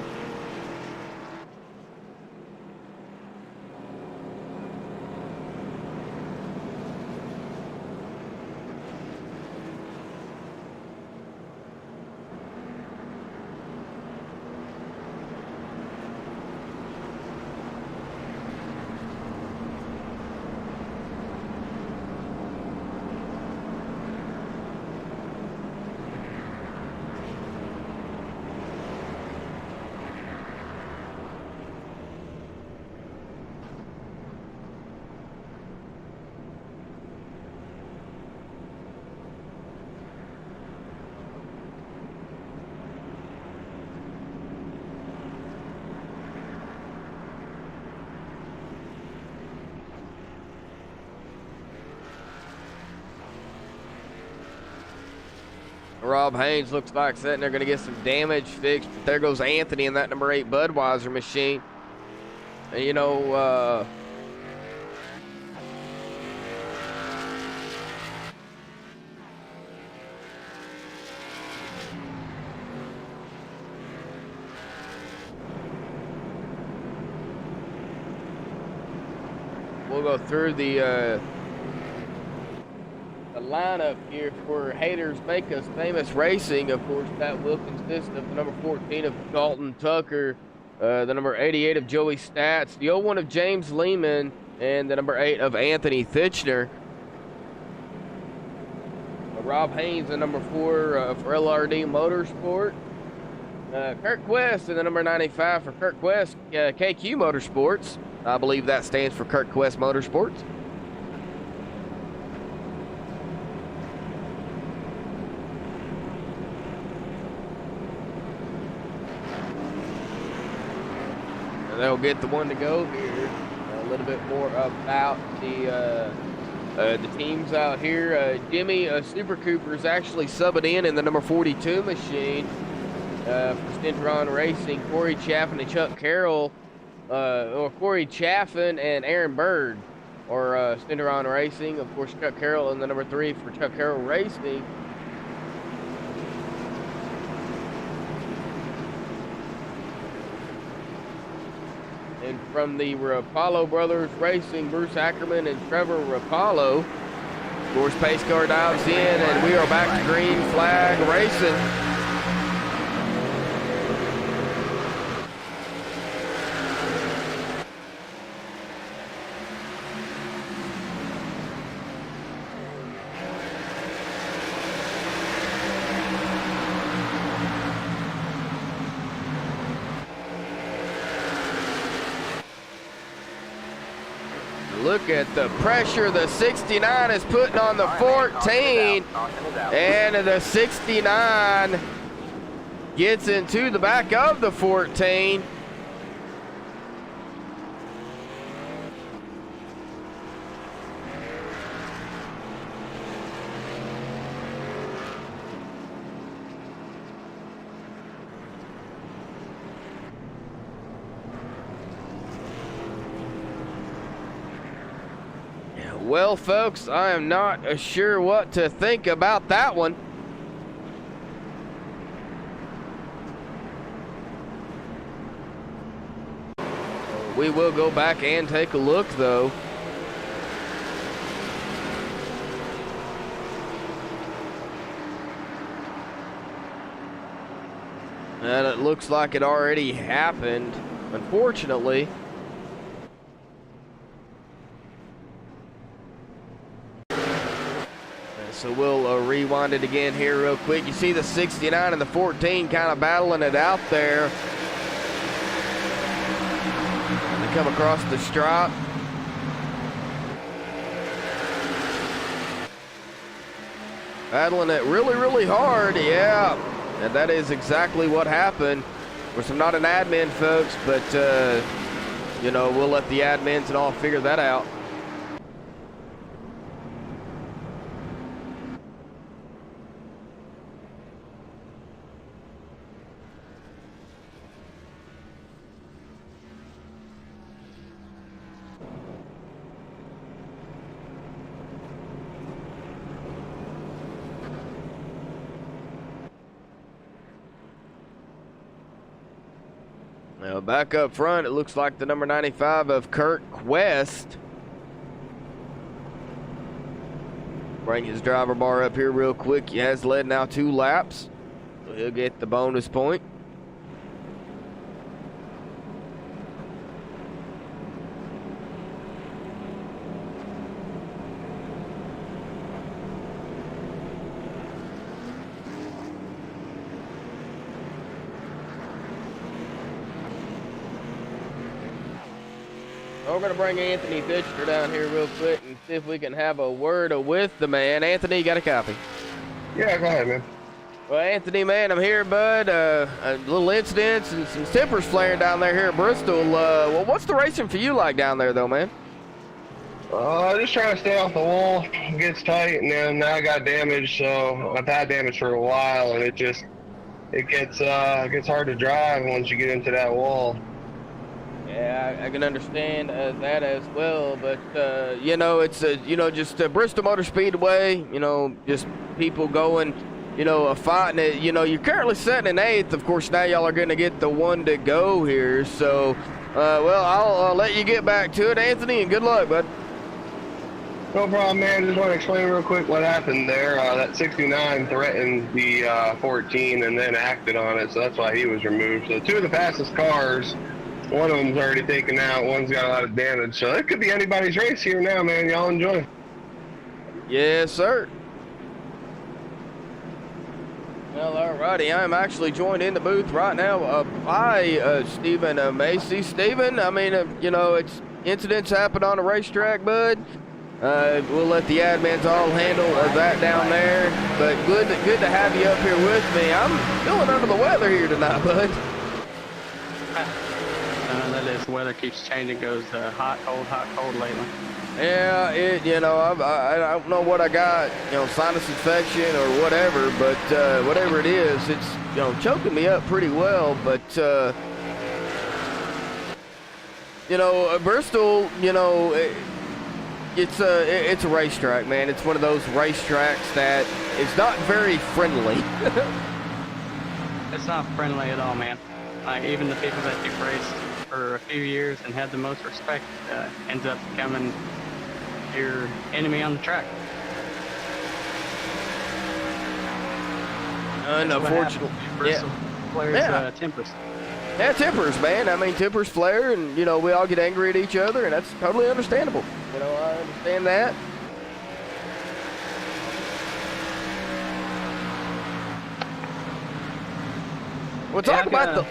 Rob Haynes looks like sitting there going to get some damage fixed. But there goes Anthony in that number 8 Budweiser machine. And, you know, we'll go through the lineup here for Haters Make Us Famous Racing. Of course, that will consist of the number 14 of Dalton Tucker, the number 88 of Joey Stats, the 01 of James Lehman, and the number 8 of Anthony Thitchner. Rob Haynes, the number 4 for LRD Motorsport. Kirk West, and the number 95 for Kirk West, KQ Motorsports. I believe that stands for Kirk West Motorsports. They'll get the one to go here. A little bit more about the teams out here. Jimmy Super Cooper is actually subbing in the number 42 machine for Stenteron Racing. Corey Chaffin and Chuck Carroll, or Corey Chaffin and Aaron Bird, or Stenteron Racing. Of course, Chuck Carroll in the number 3 for Chuck Carroll Racing. And from the Rapallo Brothers Racing, Bruce Ackerman and Trevor Rapallo. Of course, pace car dives in, and we are back to green flag racing. Look at the pressure the 69 is putting on the 14, and the 69 gets into the back of the 14. Well, folks, I am not sure what to think about that one. We will go back and take a look, though. And it looks like it already happened, unfortunately. So we'll rewind it again here real quick. You see the 69 and the 14 kind of battling it out there. They come across the stripe. Battling it really, really hard. Yeah, and that is exactly what happened. Of course, I'm not an admin, folks, but, you know, we'll let the admins and all figure that out. Now back up front, it looks like the number 95 of Kurt Quest. Bring his driver bar up here real quick. He has led now 2 laps, so he'll get the bonus point. We're going to bring Anthony Fisher down here real quick and see if we can have a word with the man. Anthony, you got a copy? Yeah, go ahead, man. Well, Anthony, man, I'm here, bud. A little incidents and some tempers flaring down there here at Bristol. Well, what's the racing for you like down there, though, man? Just trying to stay off the wall. It gets tight, and then now I got damage, so I've had damage for a while, and it gets hard to drive once you get into that wall. Yeah, I can understand that as well, but, you know, it's, you know, just Bristol Motor Speedway, you know, just people going, you know, fighting it. You know, you're currently sitting in 8th. Of course, now y'all are going to get the 1 to go here. So, well, I'll let you get back to it, Anthony, and good luck, bud. No problem, man. Just want to explain real quick what happened there. That 69 threatened the 14 and then acted on it, so that's why he was removed. So 2 of the fastest cars, one of them's already taken out, one's got a lot of damage. So it could be anybody's race here now, man. Y'all enjoy. Yes, sir. Well, alrighty. I'm actually joined in the booth right now by Stephen Macy. Stephen, I mean, you know, it's incidents happen on a racetrack, bud. We'll let the admins all handle that down there. But good to have you up here with me. I'm feeling under the weather here tonight, bud. That is, the weather keeps changing, goes hot, cold lately. Yeah, you know, I don't know what I got, you know, sinus infection or whatever, but whatever it is, it's, you know, choking me up pretty well. But, you know, Bristol, you know, it's a racetrack, man. It's one of those racetracks that is not very friendly. It's not friendly at all, man. Like, even the people that you've raced for a few years and had the most respect ends up becoming your enemy on the track. Unfortunately, Bristol flares tempers. Yeah, tempers, man. I mean, tempers flare, and, you know, we all get angry at each other, and that's totally understandable. You know, I understand that. Well, talk about the...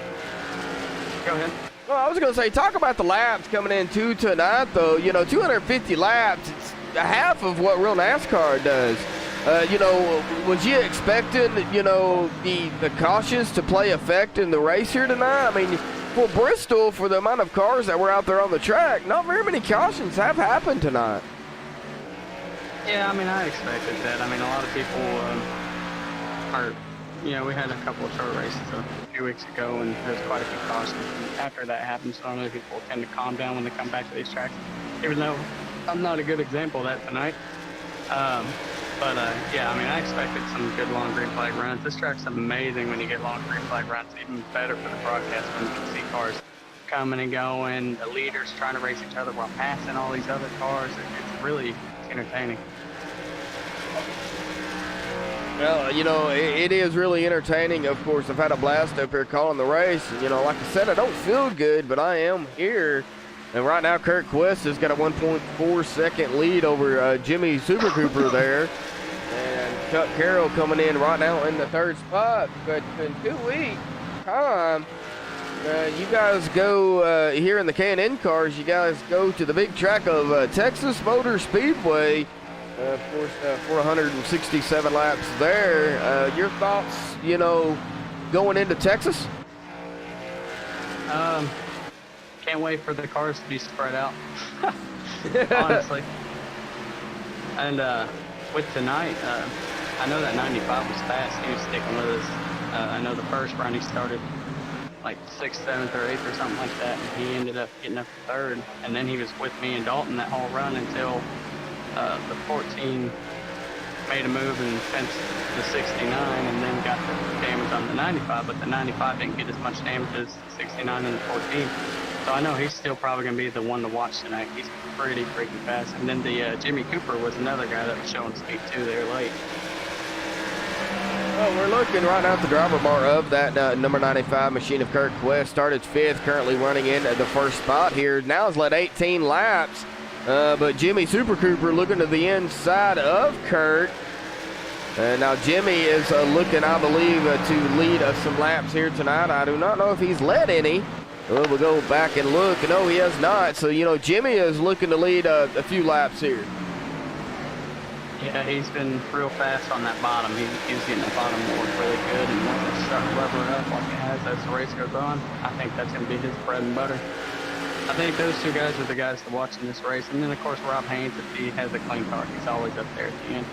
Go ahead. Well, I was going to say, talk about the laps coming in 2 tonight, though. You know, 250 laps, it's half of what real NASCAR does. You know, was you expecting, you know, the cautions to play effect in the race here tonight? I mean, for Bristol, for the amount of cars that were out there on the track, not very many cautions have happened tonight. Yeah, I mean, I expected that. I mean, a lot of people are, you know, we had a couple of short races a few weeks ago, and there's quite a few cautions. And after that happens, normally people tend to calm down when they come back to these tracks, even though I'm not a good example of that tonight. Yeah, I mean, I expected some good long green flag runs. This track's amazing when you get long green flag runs, even better for the broadcast when you can see cars coming and going, the leaders trying to race each other while passing all these other cars. It's really entertaining. Well, you know, it is really entertaining. Of course, I've had a blast up here calling the race. And, you know, like I said, I don't feel good, but I am here. And right now, Kurt Quest has got a 1.4 second lead over Jimmy Super Cooper there. And Chuck Carroll coming in right now in the 3rd spot. But in 2 weeks' time, you guys go here in the K&N cars, you guys go to the big track of Texas Motor Speedway. Of course, 467 laps there. Your thoughts, you know, going into Texas? Can't wait for the cars to be spread out. Honestly. And with tonight, I know that 95 was fast. He was sticking with us. I know the first run he started like 6th, 7th, or 8th or something like that, and he ended up getting up to 3rd. And then he was with me and Dalton that whole run until the 14 made a move and fenced the 69 and then got the damage on the 95, but the 95 didn't get as much damage as the 69 and the 14. So I know he's still probably going to be the one to watch tonight. He's pretty freaking fast. And then the Jimmy Cooper was another guy that was showing speed too there late. Well, we're looking right now at the driver bar of that number 95 machine of Kurt Quest. Started 5th, currently running in the first spot here. Now has led 18 laps, but Jimmy Super Cooper looking to the inside of Kurt. Now Jimmy is looking, I believe, to lead some laps here tonight. I do not know if he's led any. We'll go back and look. No, he has not. So, you know, Jimmy is looking to lead a few laps here. Yeah, he's been real fast on that bottom. He's getting the bottom work really good, and once it starts leveling up like it has as the race goes on, I think that's going to be his bread and butter. I think those two guys are the guys to watch in this race. And then, of course, Rob Haynes, if he has a clean car, he's always up there at the end.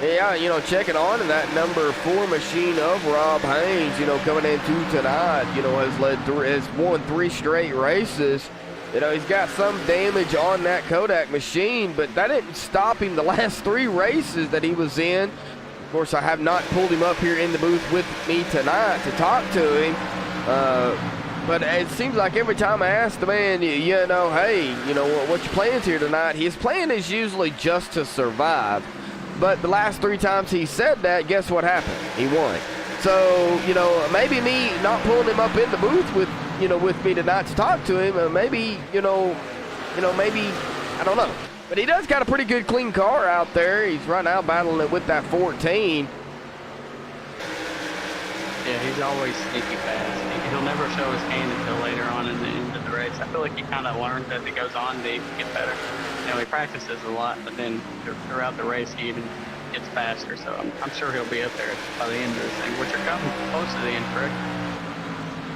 Yeah, you know, checking on that number 4 machine of Rob Haynes, you know, coming into tonight, you know, has won 3 straight races. You know, he's got some damage on that Kodak machine, but that didn't stop him the last 3 races that he was in. Of course, I have not pulled him up here in the booth with me tonight to talk to him. But it seems like every time I ask the man, you know, hey, you know, what's your plans here tonight? His plan is usually just to survive. But the last 3 times he said that, guess what happened? He won. So, you know, maybe me not pulling him up in the booth with me tonight to talk to him, maybe, maybe, I don't know. But he does got a pretty good clean car out there. He's right now battling it with that 14. Yeah, he's always sneaky fast. He'll never show his hand until later on in the end of the race. I feel like he kind of learns as he goes on to get better. You know, he practices a lot, but then throughout the race, he even gets faster. So I'm sure he'll be up there by the end of this thing, which are coming close to the end, correct?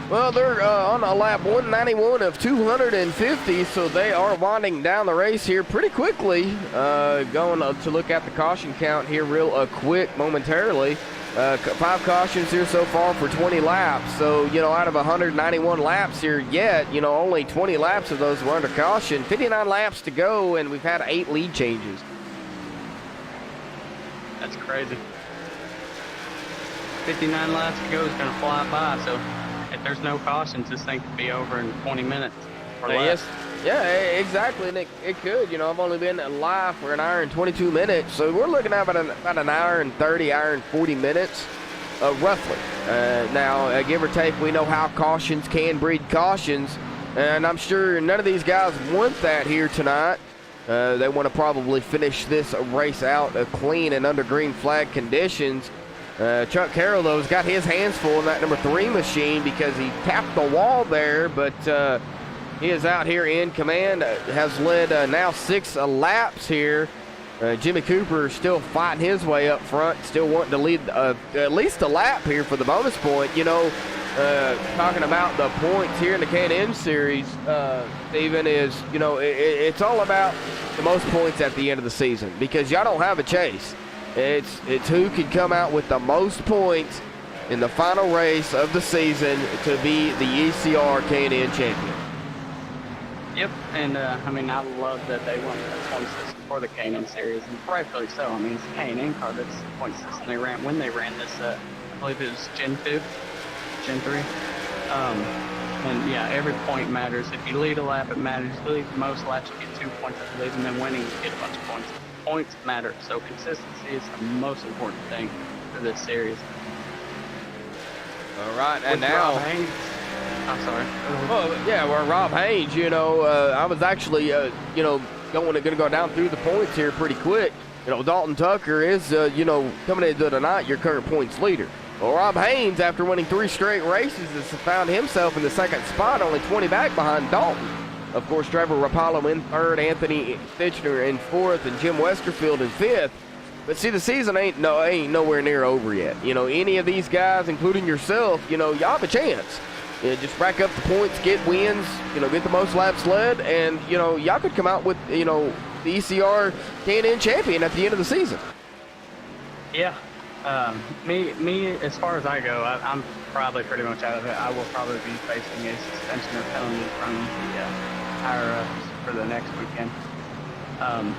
Well, they're on a lap 191 of 250, so they are winding down the race here pretty quickly. Going to look at the caution count here real quick momentarily. 5 cautions here so far for 20 laps. So, you know, out of 191 laps here yet, you know, only 20 laps of those were under caution. 59 laps to go, and we've had 8 lead changes. That's crazy. 59 laps to go is going to fly by, so if there's no cautions, this thing could be over in 20 minutes or less. Yes. Yeah, exactly, and it could. You know, I've only been live for an hour and 22 minutes, so we're looking at about an hour and 30, hour and 40 minutes, roughly. Now, give or take, we know how cautions can breed cautions, and I'm sure none of these guys want that here tonight. They want to probably finish this race out clean and under green flag conditions. Chuck Carroll, though, has got his hands full in that number 3 machine because he tapped the wall there, but he is out here in command, has led now 6 laps here. Jimmy Cooper still fighting his way up front, still wanting to lead at least a lap here for the bonus point. You know, talking about the points here in the K&N Series, Steven, is, you know, it's all about the most points at the end of the season because y'all don't have a chase. It's who can come out with the most points in the final race of the season to be the ECR K&N champion. Yep, and I mean, I love that they won the point system for the K&N Series, and rightfully so. I mean, it's a K&N car, that's the point system they ran when they ran this, I believe it was Gen 2, Gen 3. And yeah, every point matters. If you lead a lap, it matters. If you lead the most laps, you get 2 points, I believe, and then winning, you get a bunch of points. Points matter, so consistency is the most important thing for this series. All right, and now... I'm sorry. Oh, yeah, well, Rob Haynes, you know, I was actually, you know, going to go down through the points here pretty quick. You know, Dalton Tucker is, you know, coming into tonight your current points leader. Well, Rob Haynes, after winning 3 straight races, has found himself in the 2nd spot, only 20 back behind Dalton. Of course, Trevor Rapallo in third, Anthony Fitchner in fourth, and Jim Westerfield in fifth. But see, the season ain't nowhere near over yet. You know, any of these guys, including yourself, you know, y'all have a chance. You know, just rack up the points, get wins, you know, get the most laps led, and, you know, y'all could come out with, you know, the ECR K&N champion at the end of the season. Yeah. Me, as far as I go, I'm probably pretty much out of it. I will probably be facing a suspension or penalty from the higher-ups for the next weekend.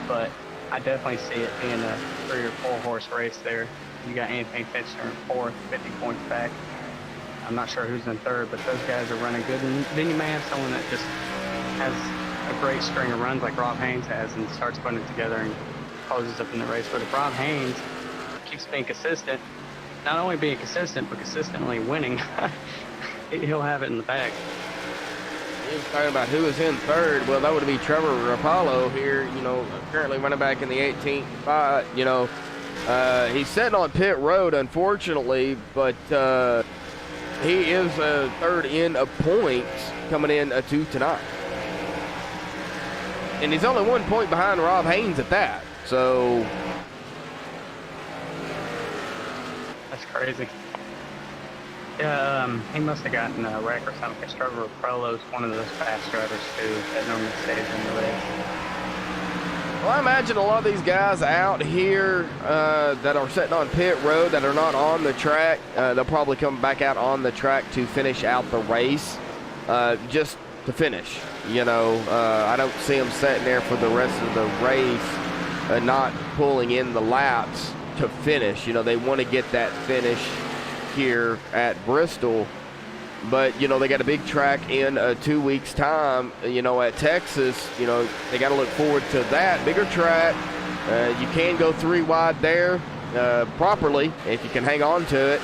But I definitely see it being a 3 or 4 horse race there. You got Anthony Fitchner in fourth, 50 points back. I'm not sure who's in third, but those guys are running good. And then you may have someone that just has a great string of runs like Rob Haynes has and starts putting it together and closes up in the race. But if Rob Haynes keeps being consistent, not only being consistent, but consistently winning, he'll have it in the bag. He was talking about who is in third. Well, that would be Trevor Rapallo here, you know, currently running back in the 18th spot. You know, he's sitting on pit road, unfortunately, but he is third in points coming in to tonight. And he's only 1 point behind Rob Haynes at that. So that's crazy. He must have gotten a wreck or something, because Trevor Rapallo's one of those fast drivers, too, that normally stays in the race. Well, I imagine a lot of these guys out here that are sitting on pit road that are not on the track, they'll probably come back out on the track to finish out the race, just to finish. You know, I don't see them sitting there for the rest of the race, not pulling in the laps to finish. You know, they want to get that finish here at Bristol, but you know, they got a big track in 2 weeks time, you know, at Texas. You know, they got to look forward to that bigger track. You can go 3 wide there properly if you can hang on to it,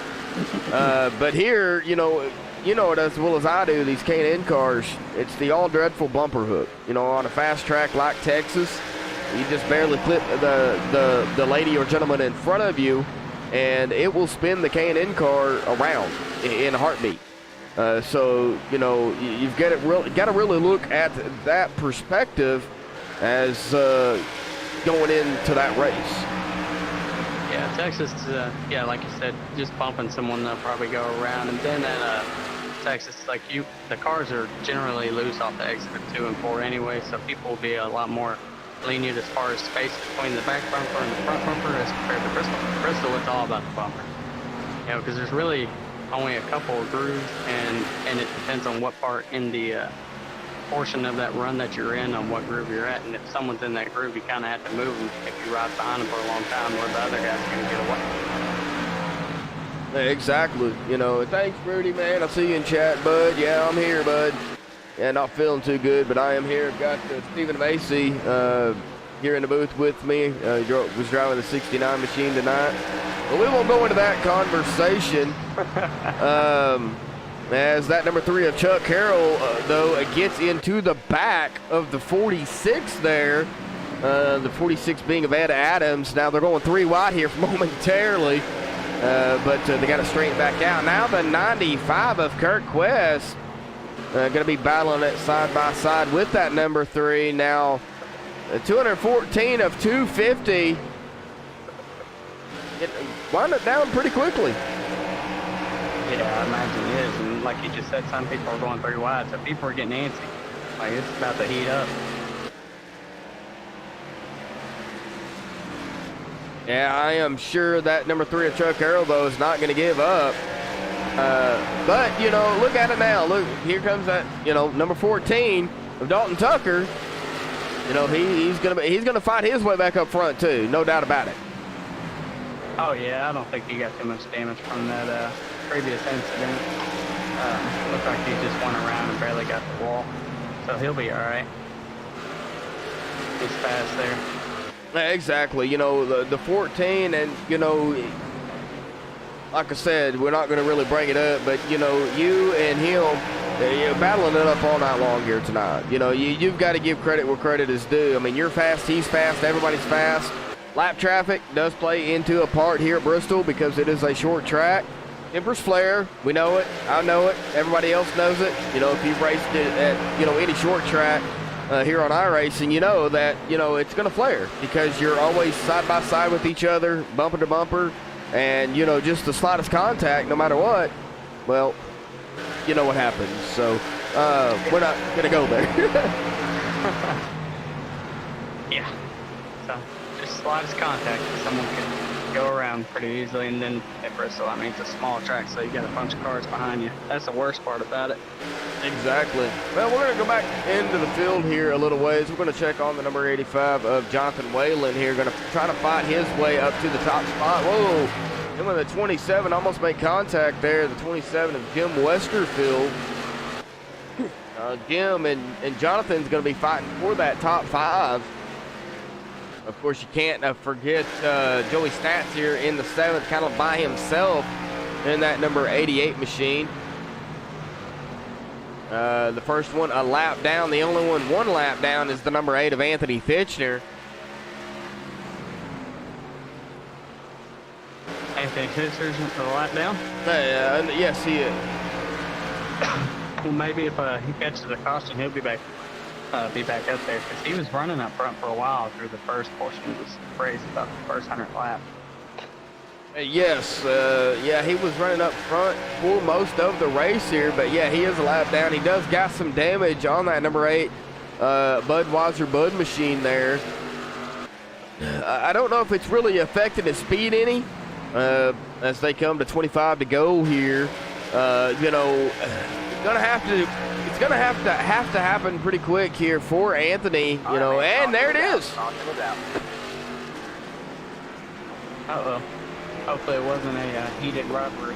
but here, you know it as well as I do, these K&N cars, it's the all dreadful bumper hook. You know, on a fast track like Texas, you just barely clip the lady or gentleman in front of you, and it will spin the K&N car around in a heartbeat. So, you know, you've got to really look at that perspective as going into that race. Yeah, Texas, yeah, like you said, just bumping someone, they'll probably go around. And then at Texas, like the cars are generally loose off the exit of 2 and 4 anyway, so people will be a lot more lenient as far as space between the back bumper and the front bumper as compared to Bristol. Bristol, it's all about the bumper. You know, because there's really only a couple of grooves, and it depends on what part in the portion of that run that you're in, on what groove you're at. And if someone's in that groove, you kind of have to move them if you ride behind them for a long time, where the other guy's going to get away. Exactly. You know, thanks, Rudy, man. I'll see you in chat, bud. Yeah, I'm here, bud. Yeah, not feeling too good, but I am here. I've got Stephen Macy here in the booth with me. He was driving the 69 machine tonight. But we won't go into that conversation. As that number 3 of Chuck Carroll, though, gets into the back of the 46 there. The 46 being of Ed Adams. Now they're going 3 wide here momentarily. But they got to straighten back out. Now the 95 of Kirk Quest going to be battling it side by side with that number 3. Now 214 of 250. It wound it down pretty quickly. Yeah, I imagine it is. And like you just said, some people are going 3 wide, so people are getting antsy. Like, it's about to heat up. Yeah, I am sure that number 3 of Chuck Carroll, though, is not going to give up. But, you know, look at it now. Look, here comes that, you know, number 14 of Dalton Tucker. You know, he's gonna fight his way back up front, too. No doubt about it. Oh, yeah, I don't think he got too much damage from that previous incident. Looked like he just went around and barely got the wall. So he'll be all right. He's fast there. Exactly. You know, the 14, and, you know, like I said, we're not going to really bring it up, but, you know, you and him, you're battling it up all night long here tonight. You know, you've got to give credit where credit is due. I mean, you're fast, he's fast, everybody's fast. Lap traffic does play into a part here at Bristol because it is a short track. Tempers flare. We know it. I know it. Everybody else knows it. You know, if you've raced it at, you know, any short track, here on iRacing, you know that, it's going to flare because you're always side by side with each other, bumper to bumper, and, just the slightest contact, no matter what, well, you know what happens. So we're not going to go there. Yeah. So just slightest contact, someone can go around pretty easily, and then at Bristol, I mean, it's a small track, so you got a bunch of cars behind you. That's the worst part about it. Exactly. Well, we're going to go back into the field here a little ways. We're going to check on the number 85 of Jonathan Whalen here. Going to try to fight his way up to the top spot. Whoa. Him with the 27 almost made contact there. The 27 of Jim Westerfield. Jim and Jonathan's going to be fighting for that top 5. Of course, you can't forget Joey Stats here in the 7th, kind of by himself in that number 88 machine. The first one a lap down. The only one lap down is the number 8 of Anthony Fitchner. Anthony Fitchner's a lap down? Yes, he is. Well, maybe if he catches a caution, he'll be back up there, because he was running up front for a while through the first portion of this race, about the first 100 lap. Yes, yeah, he was running up front for most of the race here, but yeah, he is a lap down. He does got some damage on that number 8 Budweiser Bud machine there. I don't know if it's really affected his speed any as they come to 25 to go here. It's gonna have to happen pretty quick here for Anthony, and there it is. Uh-oh. Hopefully it wasn't a heated robbery.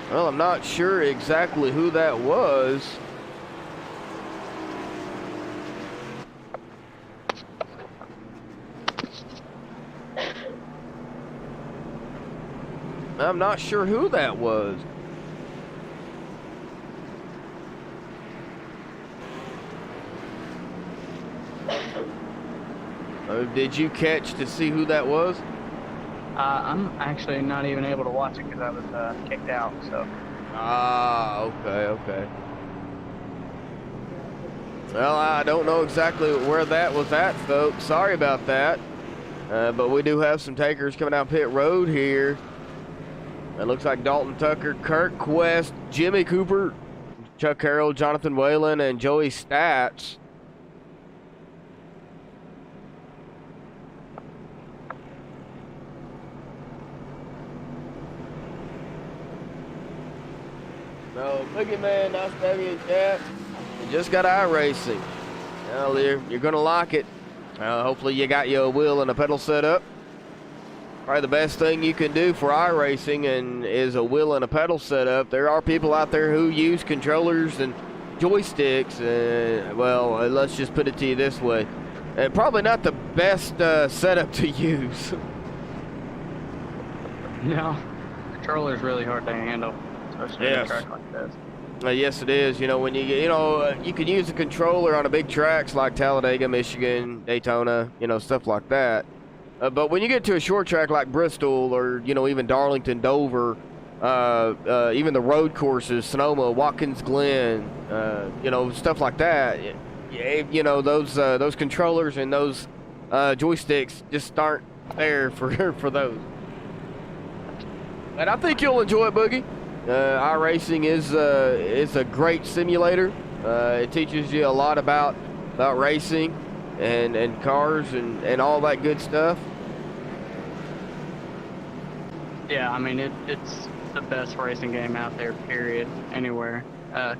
Well, I'm not sure exactly who that was. I'm not sure who that was. Did you catch to see who that was? I'm actually not even able to watch it because I was kicked out, so. Ah, okay. Well, I don't know exactly where that was at, folks. Sorry about that. But we do have some takers coming down pit road here. It looks like Dalton Tucker, Kirk Quest, Jimmy Cooper, Chuck Carroll, Jonathan Whalen, and Joey Stats. No, Boogie Man, nice to have you in chat. You just got iRacing. Well, you're going to like it. Hopefully you got your wheel and a pedal set up. Probably the best thing you can do for iRacing is a wheel and a pedal setup. There are people out there who use controllers and joysticks. Well, let's just put it to you this way. Probably not the best setup to use. No, controller's really hard to handle, especially on a track like this. Yes, it is. When you can use a controller on a big tracks like Talladega, Michigan, Daytona, stuff like that. But when you get to a short track like Bristol or, even Darlington, Dover, even the road courses, Sonoma, Watkins Glen, stuff like that, those controllers and those joysticks just aren't there for those. And I think you'll enjoy it, Boogie. iRacing is a great simulator. It teaches you a lot about racing and cars and all that good stuff. Yeah, I mean, it's the best racing game out there, period, anywhere.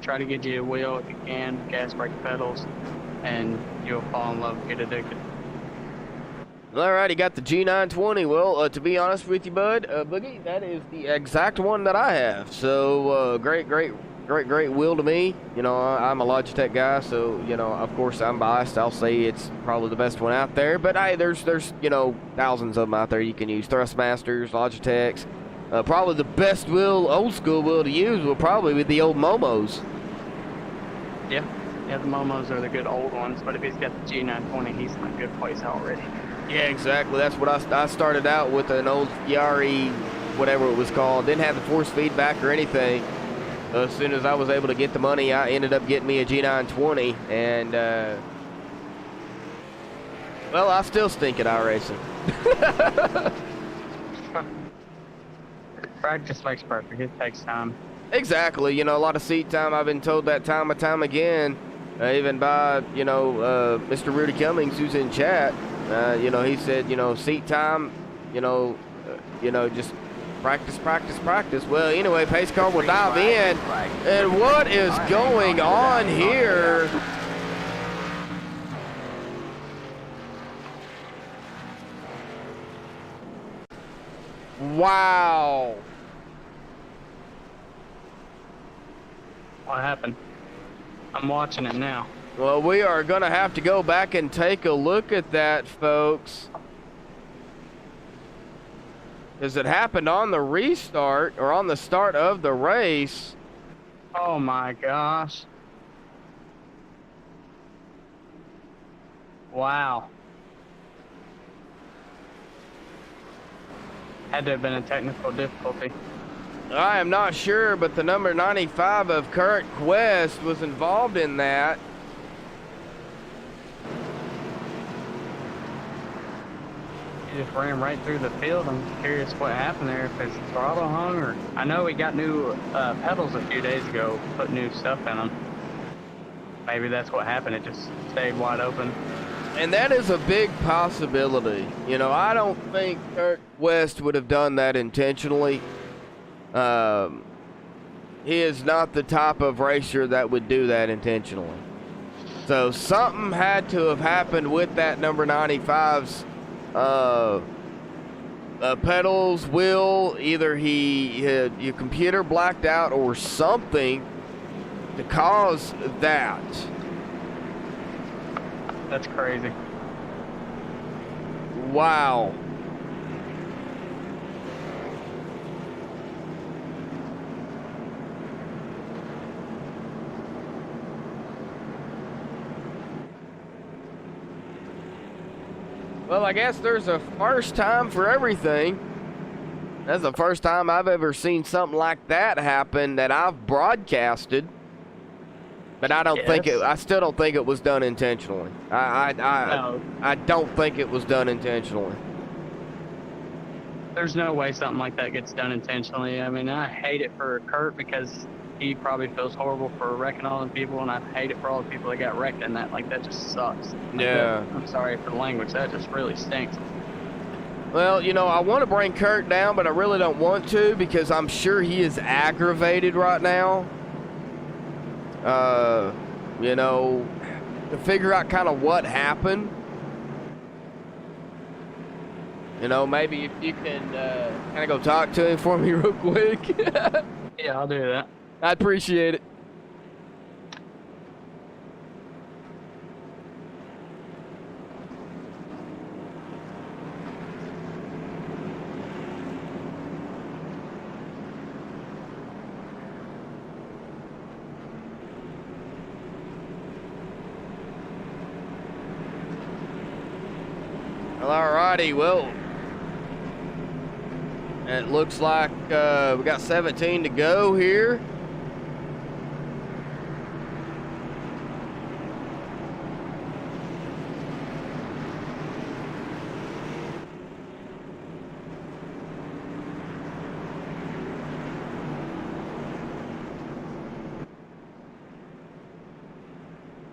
Try to get you a wheel if you can, gas, brake, pedals, and you'll fall in love and get addicted. All right, you got the G920. Well, to be honest with you, bud, Boogie, that is the exact one that I have. So, great wheel to me. I'm a Logitech guy, so, of course I'm biased. I'll say it's probably the best one out there. But, hey, there's thousands of them out there you can use. Thrustmasters, Logitechs. Probably the best wheel, old school wheel to use will probably be the old Momos. Yeah, the Momos are the good old ones. But if he's got the G920, he's in a good place already. Yeah, exactly. That's what I started out with, an old Yari, whatever it was called. Didn't have the force feedback or anything. as soon as I was able to get the money, I ended up getting me a G920, and well, I still stink at iRacing. Practice makes perfect. It takes time. Exactly. You know, a lot of seat time. I've been told that time and time again, even by, you know, Mr. Rudy Cummings, who's in chat. You know, he said, you know, seat time, you know, just practice, practice, practice. Well, anyway, pace car will dive in. And what is going on here? Wow. What happened? I'm watching it now. Well, we are going to have to go back and take a look at that, folks. Because it happened on the restart, or on the start of the race. Oh my gosh. Wow. Had to have been a technical difficulty. I am not sure, but the number 95 of Kurt Quest was involved in that. He just ran right through the field. I'm curious what happened there, if his throttle hung or... I know he got new pedals a few days ago, put new stuff in them. Maybe that's what happened. It just stayed wide open. And that is a big possibility. You know, I don't think Kurt West would have done that intentionally. He is not the type of racer that would do that intentionally. So something had to have happened with that number 95's pedals, wheel. Either your computer blacked out or something to cause that. That's crazy. Wow. Well, I guess there's a first time for everything. That's the first time I've ever seen something like that happen that I've broadcasted. But I don't think it. I still don't think it was done intentionally. I don't think it was done intentionally. There's no way something like that gets done intentionally. I mean, I hate it for Kurt because he probably feels horrible for wrecking all the people, and I hate it for all the people that got wrecked in that. Like, that just sucks. Yeah. I'm sorry for the language. That just really stinks. Well, you know, I want to bring Kurt down, but I really don't want to because I'm sure he is aggravated right now. You know, to figure out kind of what happened. You know, maybe if you can kind of go talk to him for me real quick. Yeah, I'll do that. I'd appreciate it. Alrighty, well, it looks like we got 17 to go here.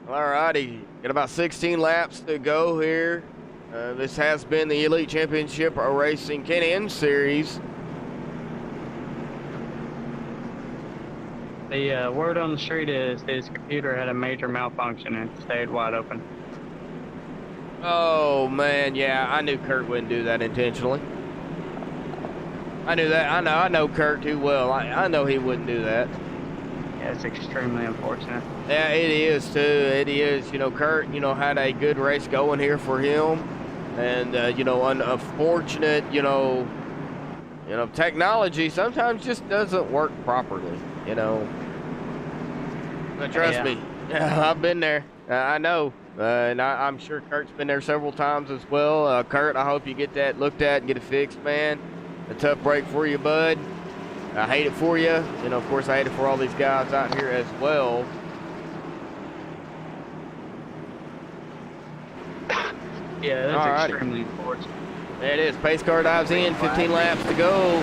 Alrighty, got about 16 laps to go here. This has been the Elite Championship Racing Can-Am Series. The word on the street is his computer had a major malfunction and stayed wide open. Oh man, yeah, I knew Kurt wouldn't do that intentionally. I knew that. I know Kurt too well. I know he wouldn't do that. Yeah, it's extremely unfortunate. Yeah, it is too. It is. You know, Kurt, you know, had a good race going here for him, and you know, unfortunate. You know, technology sometimes just doesn't work properly. You know, but trust me, I've been there. I know, and I'm sure Kurt's been there several times as well. Kurt, I hope you get that looked at and get it fixed, man. A tough break for you, bud. I hate it for you. You know, of course, I hate it for all these guys out here as well. Yeah, that's extremely unfortunate. There it is. Pace car dives in. 15 laps to go.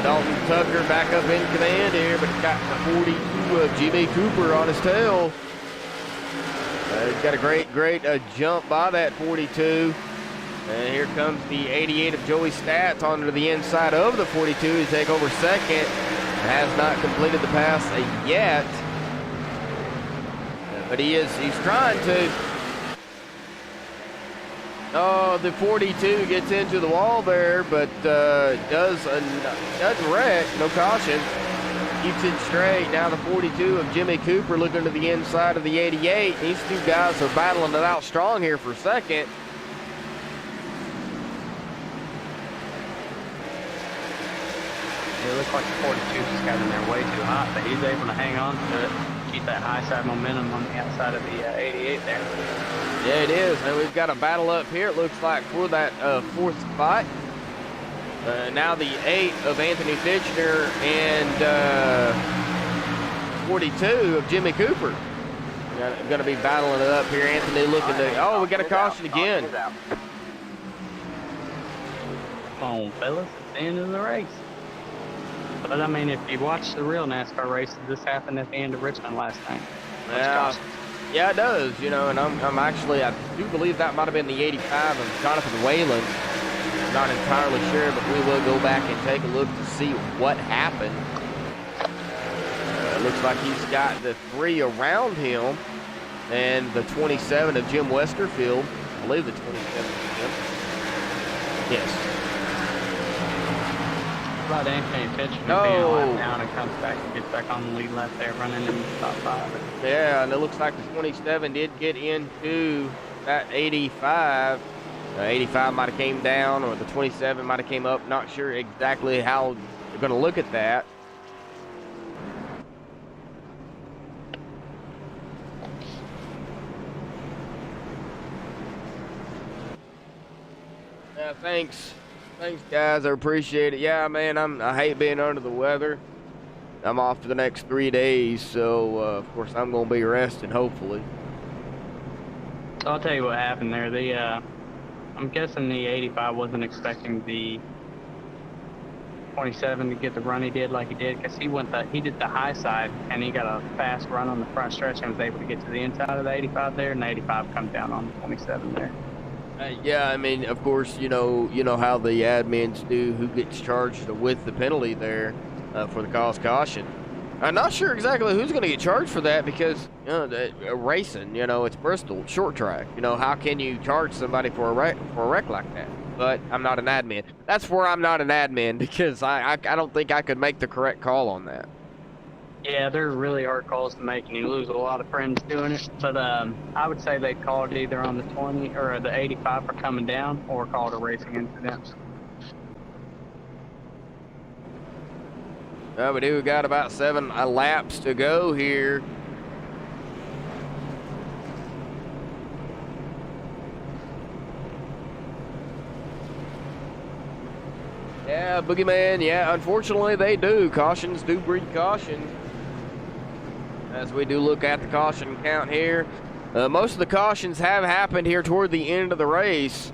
Dalton Tucker back up in command here, but he's got the 42 of Jimmy Cooper on his tail. He's got a great jump by that 42. And here comes the 88 of Joey Stats onto the inside of the 42 to take over second. Has not completed the pass yet. But he's trying to. Oh, the 42 gets into the wall there, but doesn't wreck. No caution. Keeps it straight. Now the 42 of Jimmy Cooper looking to the inside of the 88. These two guys are battling it out strong here for second. It looks like the 42 just got in there way too hot, but he's able to hang on to it, keep that high side momentum on the outside of the 88 there. Yeah, it is. And we've got a battle up here, it looks like, for that fourth spot. Now the 8 of Anthony Fitchner and 42 of Jimmy Cooper. Going to be battling it up here. Anthony looking to. Oh, we got a caution again. Come on, fellas. It's the end of the race. But, I mean, if you watch the real NASCAR races, this happened at the end of Richmond last night. Yeah, it does, you know, and I'm actually, I do believe that might have been the 85 of Jonathan Whalen. Not entirely sure, but we will go back and take a look to see what happened. It looks like he's got the 3 around him and the 27 of Jim Westerfield. I believe the 27 of Jim. Yes. About Anthony Fitchner being a lap down and comes back and gets back on the lead lap there, running in the top 5. Yeah, and it looks like the 27 did get into that 85. 85 might have came down, or the 27 might have came up. Not sure exactly how they're going to look at that. Yeah, thanks. Thanks, guys. I appreciate it. Yeah, man, I hate being under the weather. I'm off for the next 3 days, so of course I'm going to be resting, hopefully. I'll tell you what happened there. I'm guessing the 85 wasn't expecting the 27 to get the run he did like he did, because he did the high side and he got a fast run on the front stretch and was able to get to the inside of the 85 there, and the 85 comes down on the 27 there. Yeah, I mean, of course, you know how the admins do, who gets charged with the penalty there for the cause caution. I'm not sure exactly who's going to get charged for that, because racing, it's Bristol, short track. How can you charge somebody for a wreck like that? But I'm not an admin. That's where I'm not an admin, because I don't think I could make the correct call on that. Yeah, they're really hard calls to make, and you lose a lot of friends doing it. But I would say they called either on the 20 or the 85 for coming down, or called a racing incident. We do got about 7 laps to go here. Yeah, Boogeyman, yeah, unfortunately they do. Cautions do breed cautions. As we do look at the caution count here. Most of the cautions have happened here toward the end of the race.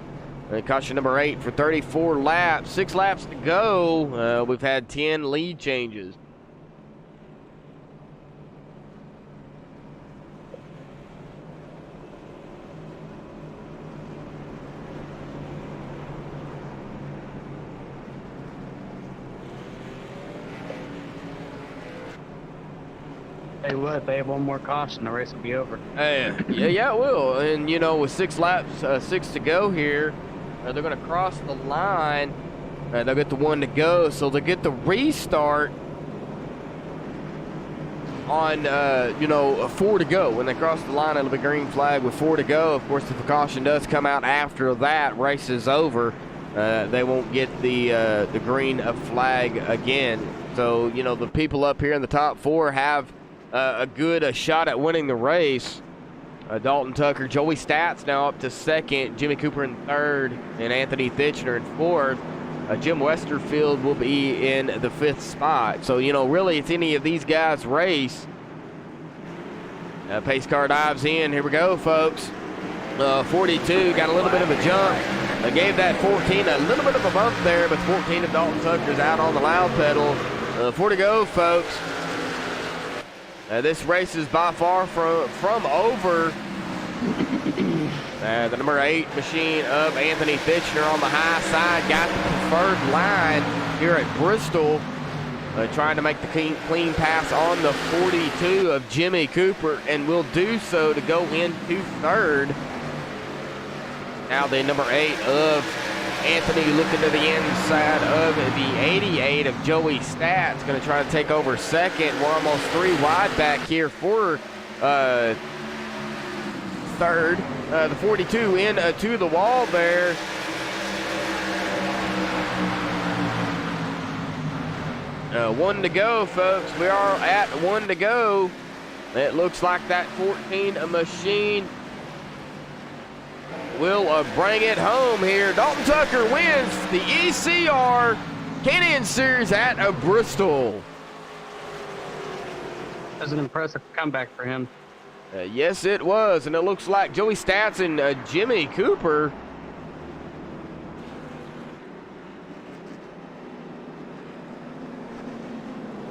Caution number 8 for 34 laps. 6 laps to go. We've had 10 lead changes. Hey, what? They have one more caution, the race will be over. Yeah, it will. And with 6 laps, 6 to go here, they're going to cross the line. They'll get the 1 to go, so they'll get the restart on 4 to go. When they cross the line, it'll be green flag with 4 to go. Of course, if a caution does come out after that, race is over. They won't get the green flag again. So the people up here in the top 4 have a good shot at winning the race. Dalton Tucker, Joey Stats now up to 2nd, Jimmy Cooper in 3rd, and Anthony Fitchner in 4th. Jim Westerfield will be in the 5th spot. So, you know, really, it's any of these guys' race. Pace car dives in. Here we go, folks. 42 got a little bit of a jump. Gave that 14 a little bit of a bump there, but 14 of Dalton Tucker's out on the loud pedal. 4 to go, folks. This race is by far from over. The number 8 machine of Anthony Fitchner on the high side got the preferred line here at Bristol. Trying to make the clean pass on the 42 of Jimmy Cooper, and will do so to go into 3rd. Now the number 8 of Anthony looking to the inside of the 88 of Joey Stat's going to try to take over 2nd. We're almost 3 wide back here for 3rd. The 42 in to the wall there. One to go, folks. We are at 1 to go. It looks like that 14 machine will bring it home here. Dalton Tucker wins the ECR Canadian Series at Bristol. That was an impressive comeback for him. Yes, it was. And it looks like Joey Stats and Jimmy Cooper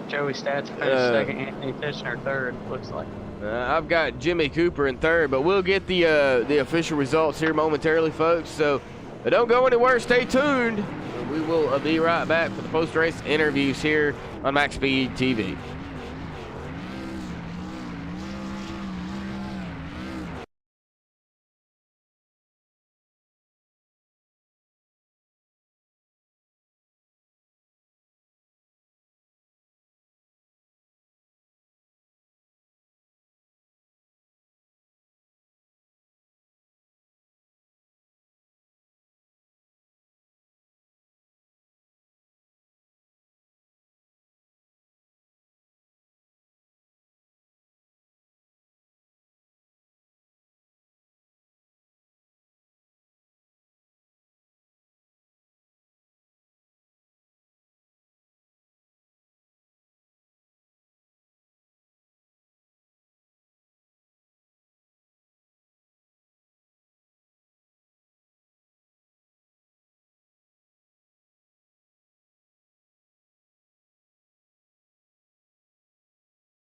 Joey Stats finished 2nd, Anthony Fitchner 3rd, looks like. I've got Jimmy Cooper in 3rd, but we'll get the official results here momentarily, folks. So don't go anywhere. Stay tuned. We will be right back for the post-race interviews here on MaxSpeedTV.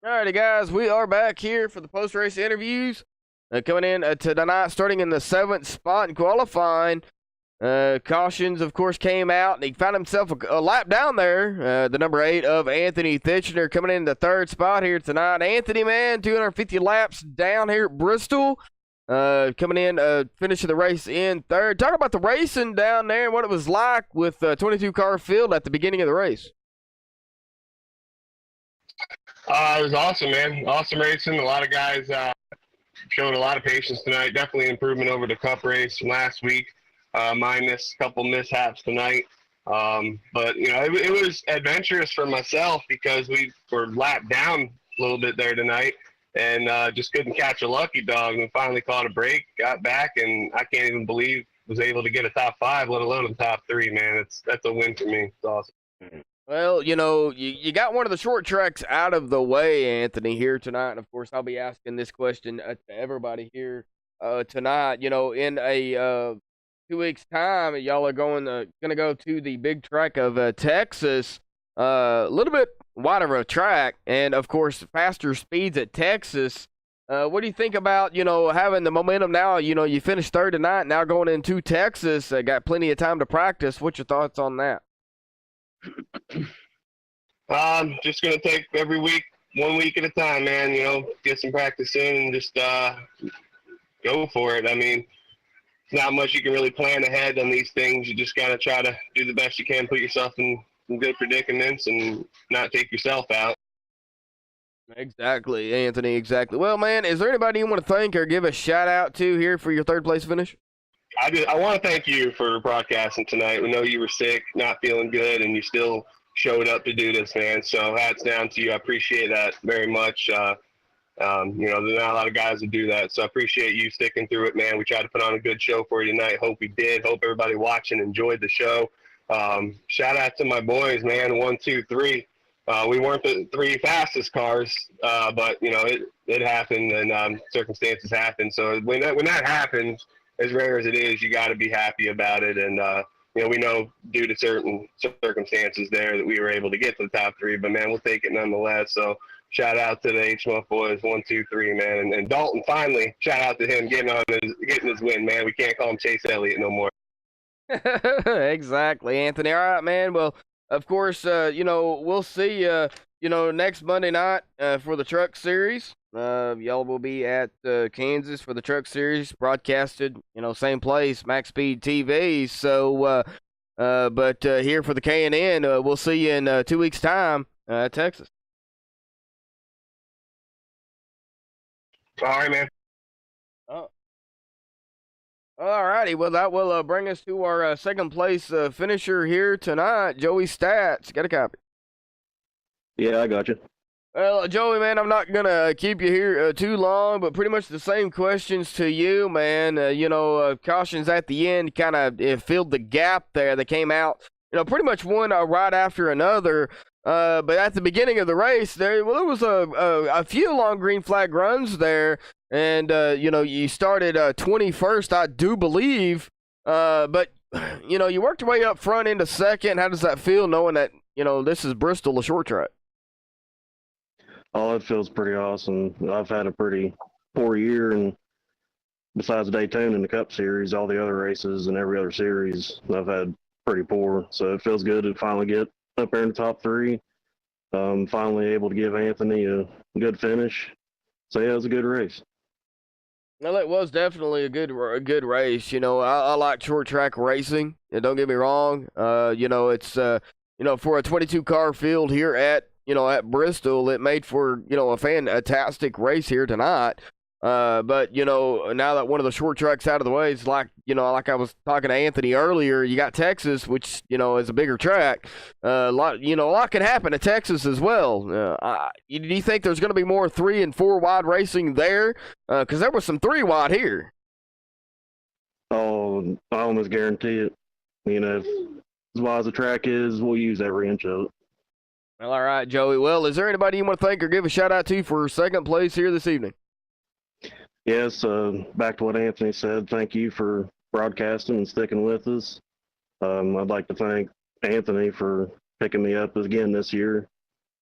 Alrighty, guys, we are back here for the post-race interviews. Coming in to tonight, starting in the 7th spot in qualifying. Cautions, of course, came out, and he found himself a lap down there. The number 8 of Anthony Fitchner coming in the 3rd spot here tonight. Anthony, man, 250 laps down here at Bristol. Coming in, finishing the race in 3rd. Talk about the racing down there and what it was like with 22-car field at the beginning of the race. It was awesome, man. Awesome racing. A lot of guys showed a lot of patience tonight. Definitely improvement over the Cup race from last week, minus a couple mishaps tonight. But, you know, it was adventurous for myself because we were lapped down a little bit there tonight and just couldn't catch a lucky dog. And finally caught a break, got back, and I can't even believe was able to get a top 5, let alone a top 3, man. That's a win for me. It's awesome. Well, you know, you got one of the short tracks out of the way, Anthony, here tonight. And, of course, I'll be asking this question to everybody here tonight. You know, in a 2 weeks' time, y'all are going to go to the big track of Texas. A little bit wider of a track and, of course, faster speeds at Texas. What do you think about, you know, having the momentum now? You know, you finished 3rd tonight, now going into Texas. Got plenty of time to practice. What's your thoughts on that? Just gonna take every week, 1 week at a time, man. You know, get some practice in and just go for it. I mean, it's not much you can really plan ahead on these things. You just gotta try to do the best you can, put yourself in good predicaments, and not take yourself out. Exactly, Anthony. Exactly. Well, man, is there anybody you want to thank or give a shout out to here for your 3rd place finish? I want to thank you for broadcasting tonight. We know you were sick, not feeling good, and you still showed up to do this, man. So hats down to you. I appreciate that very much. You know, there's not a lot of guys that do that. So I appreciate you sticking through it, man. We tried to put on a good show for you tonight. Hope we did. Hope everybody watching enjoyed the show. Shout out to my boys, man. 1, 2, 3. We weren't the 3 fastest cars, but you know it happened, and circumstances happen. So when that happens, as rare as it is, you got to be happy about it. And you know, we know due to certain circumstances there that we were able to get to the top 3, but man, we'll take it nonetheless. So shout out to the HMUF boys, 1, 2, 3, man. And Dalton, finally, shout out to him getting his win, man. We can't call him Chase Elliott no more. Exactly, Anthony. All right, man. Well, of course, you know, we'll see you, you know, next Monday night for the Truck Series. Y'all will be at Kansas for the Truck Series, broadcasted, you know, same place, MaxSpeedTV. So, but here for the K&N, we'll see you in 2 weeks' time, Texas. All right, man. Oh. All righty. Well, that will bring us to our second place finisher here tonight, Joey Stats. Got a copy? Yeah, I got you. Well, Joey, man, I'm not going to keep you here too long, but pretty much the same questions to you, man. You know, cautions at the end kind of filled the gap there. They came out, you know, pretty much one right after another. But at the beginning of the race, there was a few long green flag runs there. And, you know, you started 21st, I do believe. But, you know, you worked your way up front into second. How does that feel knowing that, you know, this is Bristol, a short track? Oh, it feels pretty awesome. I've had a pretty poor year, and besides Daytona and the Cup Series, all the other races and every other series, I've had pretty poor. So it feels good to finally get up there in the top 3. Finally able to give Anthony a good finish. So, yeah, it was a good race. Well, it was definitely a good race. You know, I like short track racing. And don't get me wrong. You know, it's you know, for a 22 car field here at, you know, at Bristol, it made for, you know, a fantastic race here tonight. But, you know, now that one of the short tracks out of the way, it's like, you know, like I was talking to Anthony earlier, you got Texas, which, you know, is a bigger track. A lot can happen at Texas as well. Do you think there's going to be more 3 and 4 wide racing there? Because there was some 3 wide here. Oh, I almost guarantee it. You know, as wide as the track is, we'll use every inch of it. Well, all right, Joey. Well, is there anybody you want to thank or give a shout out to for second place here this evening? Yes, back to what Anthony said, thank you for broadcasting and sticking with us. I'd like to thank Anthony for picking me up again this year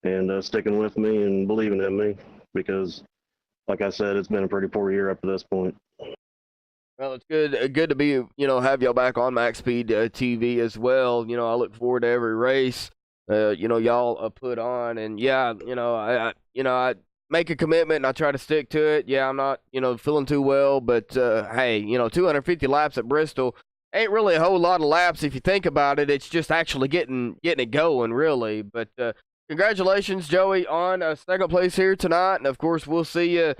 and sticking with me and believing in me because, like I said, it's been a pretty poor year up to this point. Well, it's good to be, you know, have y'all back on MaxSpeed TV as well. You know, I look forward to every race, you know, y'all put on, and yeah, you know, I make a commitment and I try to stick to it. Yeah, I'm not, you know, feeling too well, but hey, you know, 250 laps at Bristol ain't really a whole lot of laps if you think about it. It's just actually getting it going, really. But congratulations, Joey, on second place here tonight, and of course we'll see you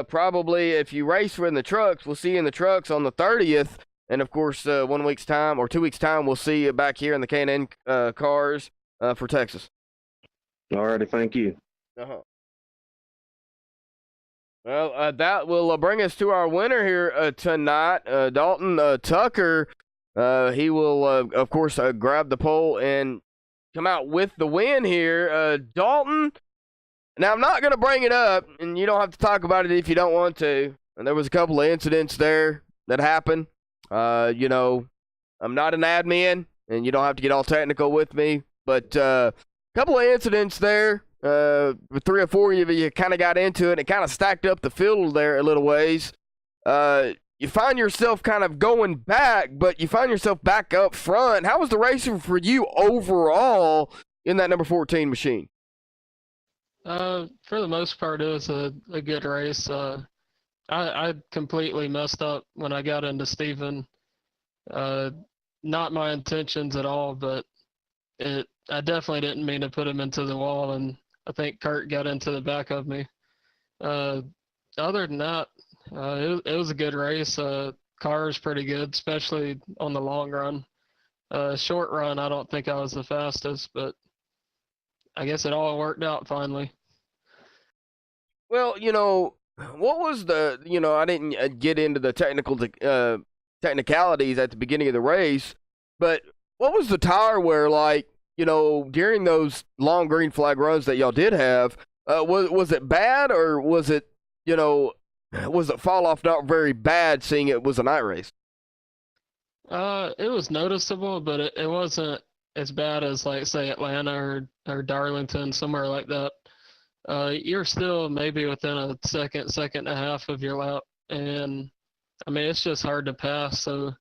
probably if you race in the trucks. We'll see you in the trucks on the 30th, and of course 1 week's time or 2 weeks' time we'll see you back here in the K&N cars for Texas. Alrighty, thank you. Well, that will bring us to our winner here tonight, Dalton Tucker. He will, of course, grab the pole and come out with the win here. Dalton, now I'm not going to bring it up, and you don't have to talk about it if you don't want to. And there was a couple of incidents there that happened. You know, I'm not an admin, and you don't have to get all technical with me, but a couple of incidents there. 3 or 4 of you kind of got into it. It kind of stacked up the field there a little ways. You find yourself kind of going back, but you find yourself back up front. How was the racing for you overall in that number 14 machine? For the most part, it was a good race. I completely messed up when I got into Stephen. Not my intentions at all, but I definitely didn't mean to put him into the wall, and I think Kurt got into the back of me. Other than that, it was a good race. Car is pretty good, especially on the long run. Short run, I don't think I was the fastest, but I guess it all worked out finally. Well, you know, what was the, you know, I didn't get into the technicalities at the beginning of the race, but what was the tire wear like, during those long green flag runs that y'all did have? Was it bad, or was it, was it fall off not very bad, seeing it was a night race? It was noticeable, but it wasn't as bad as, like, say, Atlanta or Darlington, somewhere like that. You're still maybe within a second and a half of your lap. And I mean, it's just hard to pass. So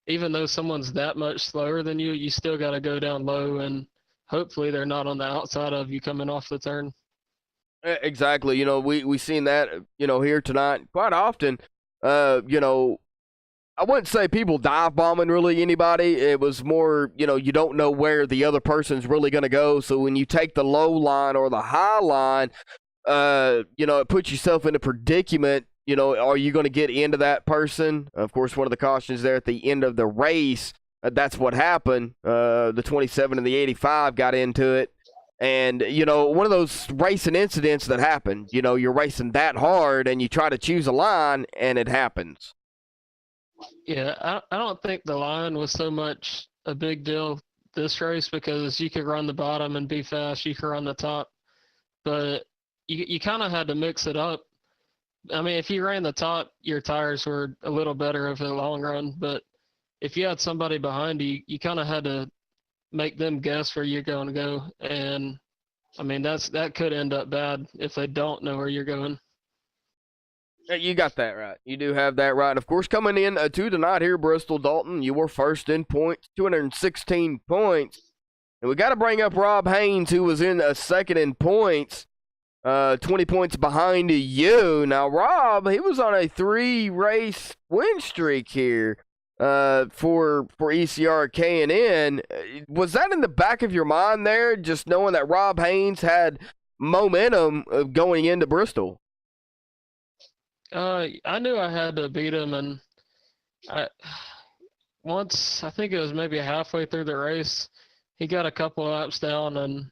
even though someone's that much slower than you, you still got to go down low, and hopefully they're not on the outside of you coming off the turn. Exactly. We seen that, here tonight quite often. I wouldn't say people dive bombing really anybody. It was more, you don't know where the other person's really going to go. So when you take the low line or the high line, it puts yourself in a predicament. Are you going to get into that person? Of course, one of the cautions there at the end of the race, that's what happened. The 27 and the 85 got into it. And, one of those racing incidents that happen, you're racing that hard and you try to choose a line and it happens. Yeah, I don't think the line was so much a big deal this race, because you could run the bottom and be fast, you could run the top, but you kind of had to mix it up. I mean, if you ran the top, your tires were a little better over the long run, but if you had somebody behind you, you kind of had to make them guess where you're going to go, and I mean, that could end up bad if they don't know where you're going. You got that right. You do have that right. And of course, coming in to tonight here, Bristol Dalton, you were first in points, 216 points. And we got to bring up Rob Haynes, who was in second in points, 20 points behind you. Now, Rob, he was on a 3-race win streak here for ECR K&N. Was that in the back of your mind there, just knowing that Rob Haynes had momentum going into Bristol? I knew I had to beat him, and once, I think it was maybe halfway through the race, he got a couple laps down, and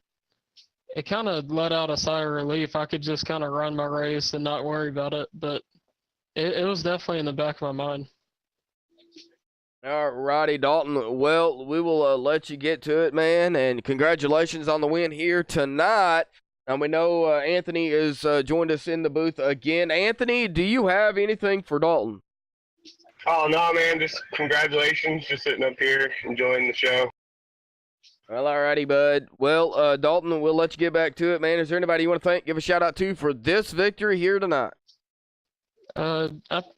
it kind of let out a sigh of relief. I could just kind of run my race and not worry about it, but it was definitely in the back of my mind. All righty, Dalton. Well, we will let you get to it, man, and congratulations on the win here tonight. And we know Anthony has joined us in the booth again. Anthony, do you have anything for Dalton? Oh, no, man. Just congratulations. Just sitting up here enjoying the show. Well, all righty, bud. Well, Dalton, we'll let you get back to it, man. Is there anybody you want to thank, give a shout-out to for this victory here tonight? I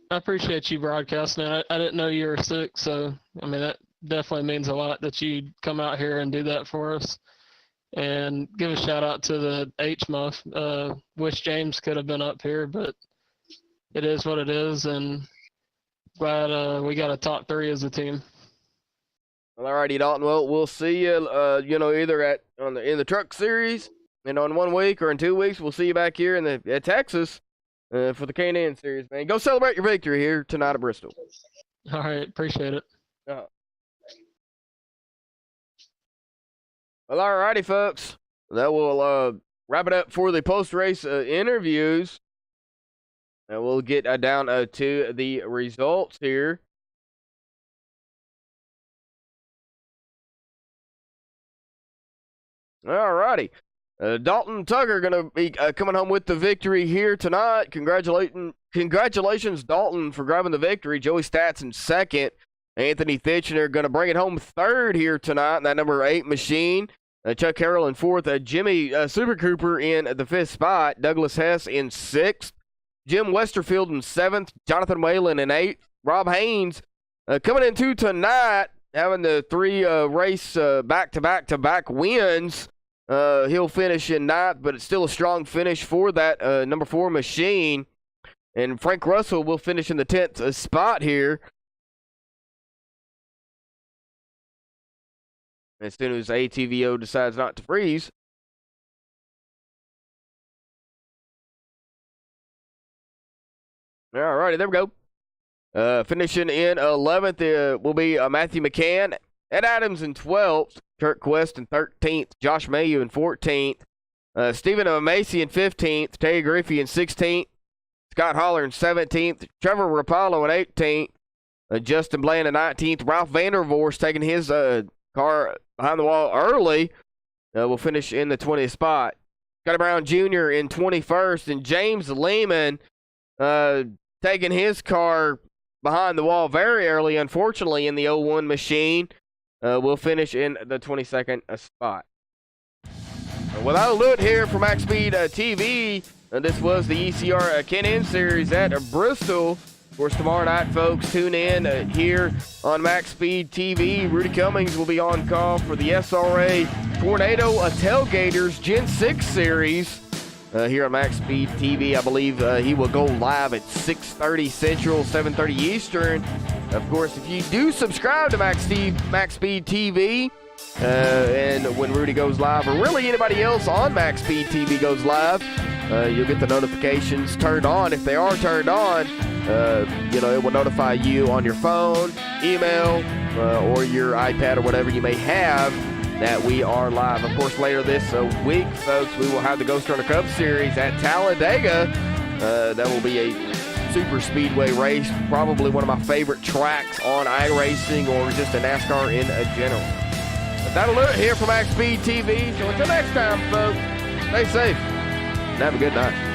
appreciate you broadcasting it. I didn't know you were sick, so, I mean, that definitely means a lot that you come out here and do that for us. And give a shout out to the H-Muff. Wish James could have been up here, but it is what it is, and glad we got a top 3 as a team. Well, all righty, Dalton. Well, we'll see you, either in the truck series, and on 1 week, or in 2 weeks, we'll see you back here at Texas for the K&N series, man. Go celebrate your victory here tonight at Bristol. All right, appreciate it. Well, all righty, folks. That will wrap it up for the post-race interviews. And we'll get down to the results here. All righty. Dalton Tucker going to be coming home with the victory here tonight. Congratulations, Dalton, for grabbing the victory. Joey Stats in second. Anthony Fitchner going to bring it home third here tonight in that number 8 machine. Chuck Carroll in fourth. Jimmy Super Cooper in the 5th spot. Douglas Hess in 6th. Jim Westerfield in 7th. Jonathan Whalen in 8th. Rob Haynes coming into tonight, having the 3 race back-to-back wins. He'll finish in 9th, but it's still a strong finish for that number 4 machine. And Frank Russell will finish in the 10th spot here. As soon as ATVO decides not to freeze. All righty, there we go. Finishing in 11th will be Matthew McCann. Ed Adams in 12th. Kirk Quest in 13th. Josh Mayu in 14th. Stephen Macy in 15th. Terry Griffey in 16th. Scott Holler in 17th. Trevor Rapallo in 18th. Justin Bland in 19th. Ralph Vandervorst taking his car behind the wall early will finish in the 20th spot. Scotty Brown Jr. in 21st, and James Lehman taking his car behind the wall very early, unfortunately, in the 01 machine, will finish in the 22nd spot. Without a look here for MaxSpeedTV, this was the ECR Can-In Series at Bristol. Of course, tomorrow night, folks, tune in here on MaxSpeedTV. Rudy Cummings will be on call for the SRA Tornado Tailgaters Gen 6 Series here on MaxSpeedTV. I believe he will go live at 6:30 Central, 7:30 Eastern. Of course, if you do subscribe to MaxSpeedTV, and when Rudy goes live, or really anybody else on MaxSpeedTV goes live, you'll get the notifications turned on. If they are turned on, it will notify you on your phone, email, or your iPad or whatever you may have that we are live. Of course, later this week, folks, we will have the Ghost Runner Cup Series at Talladega. That will be a super speedway race, probably one of my favorite tracks on iRacing or just a NASCAR in general. But that'll do it here from MaxSpeedTV. So until next time, folks, stay safe and have a good night.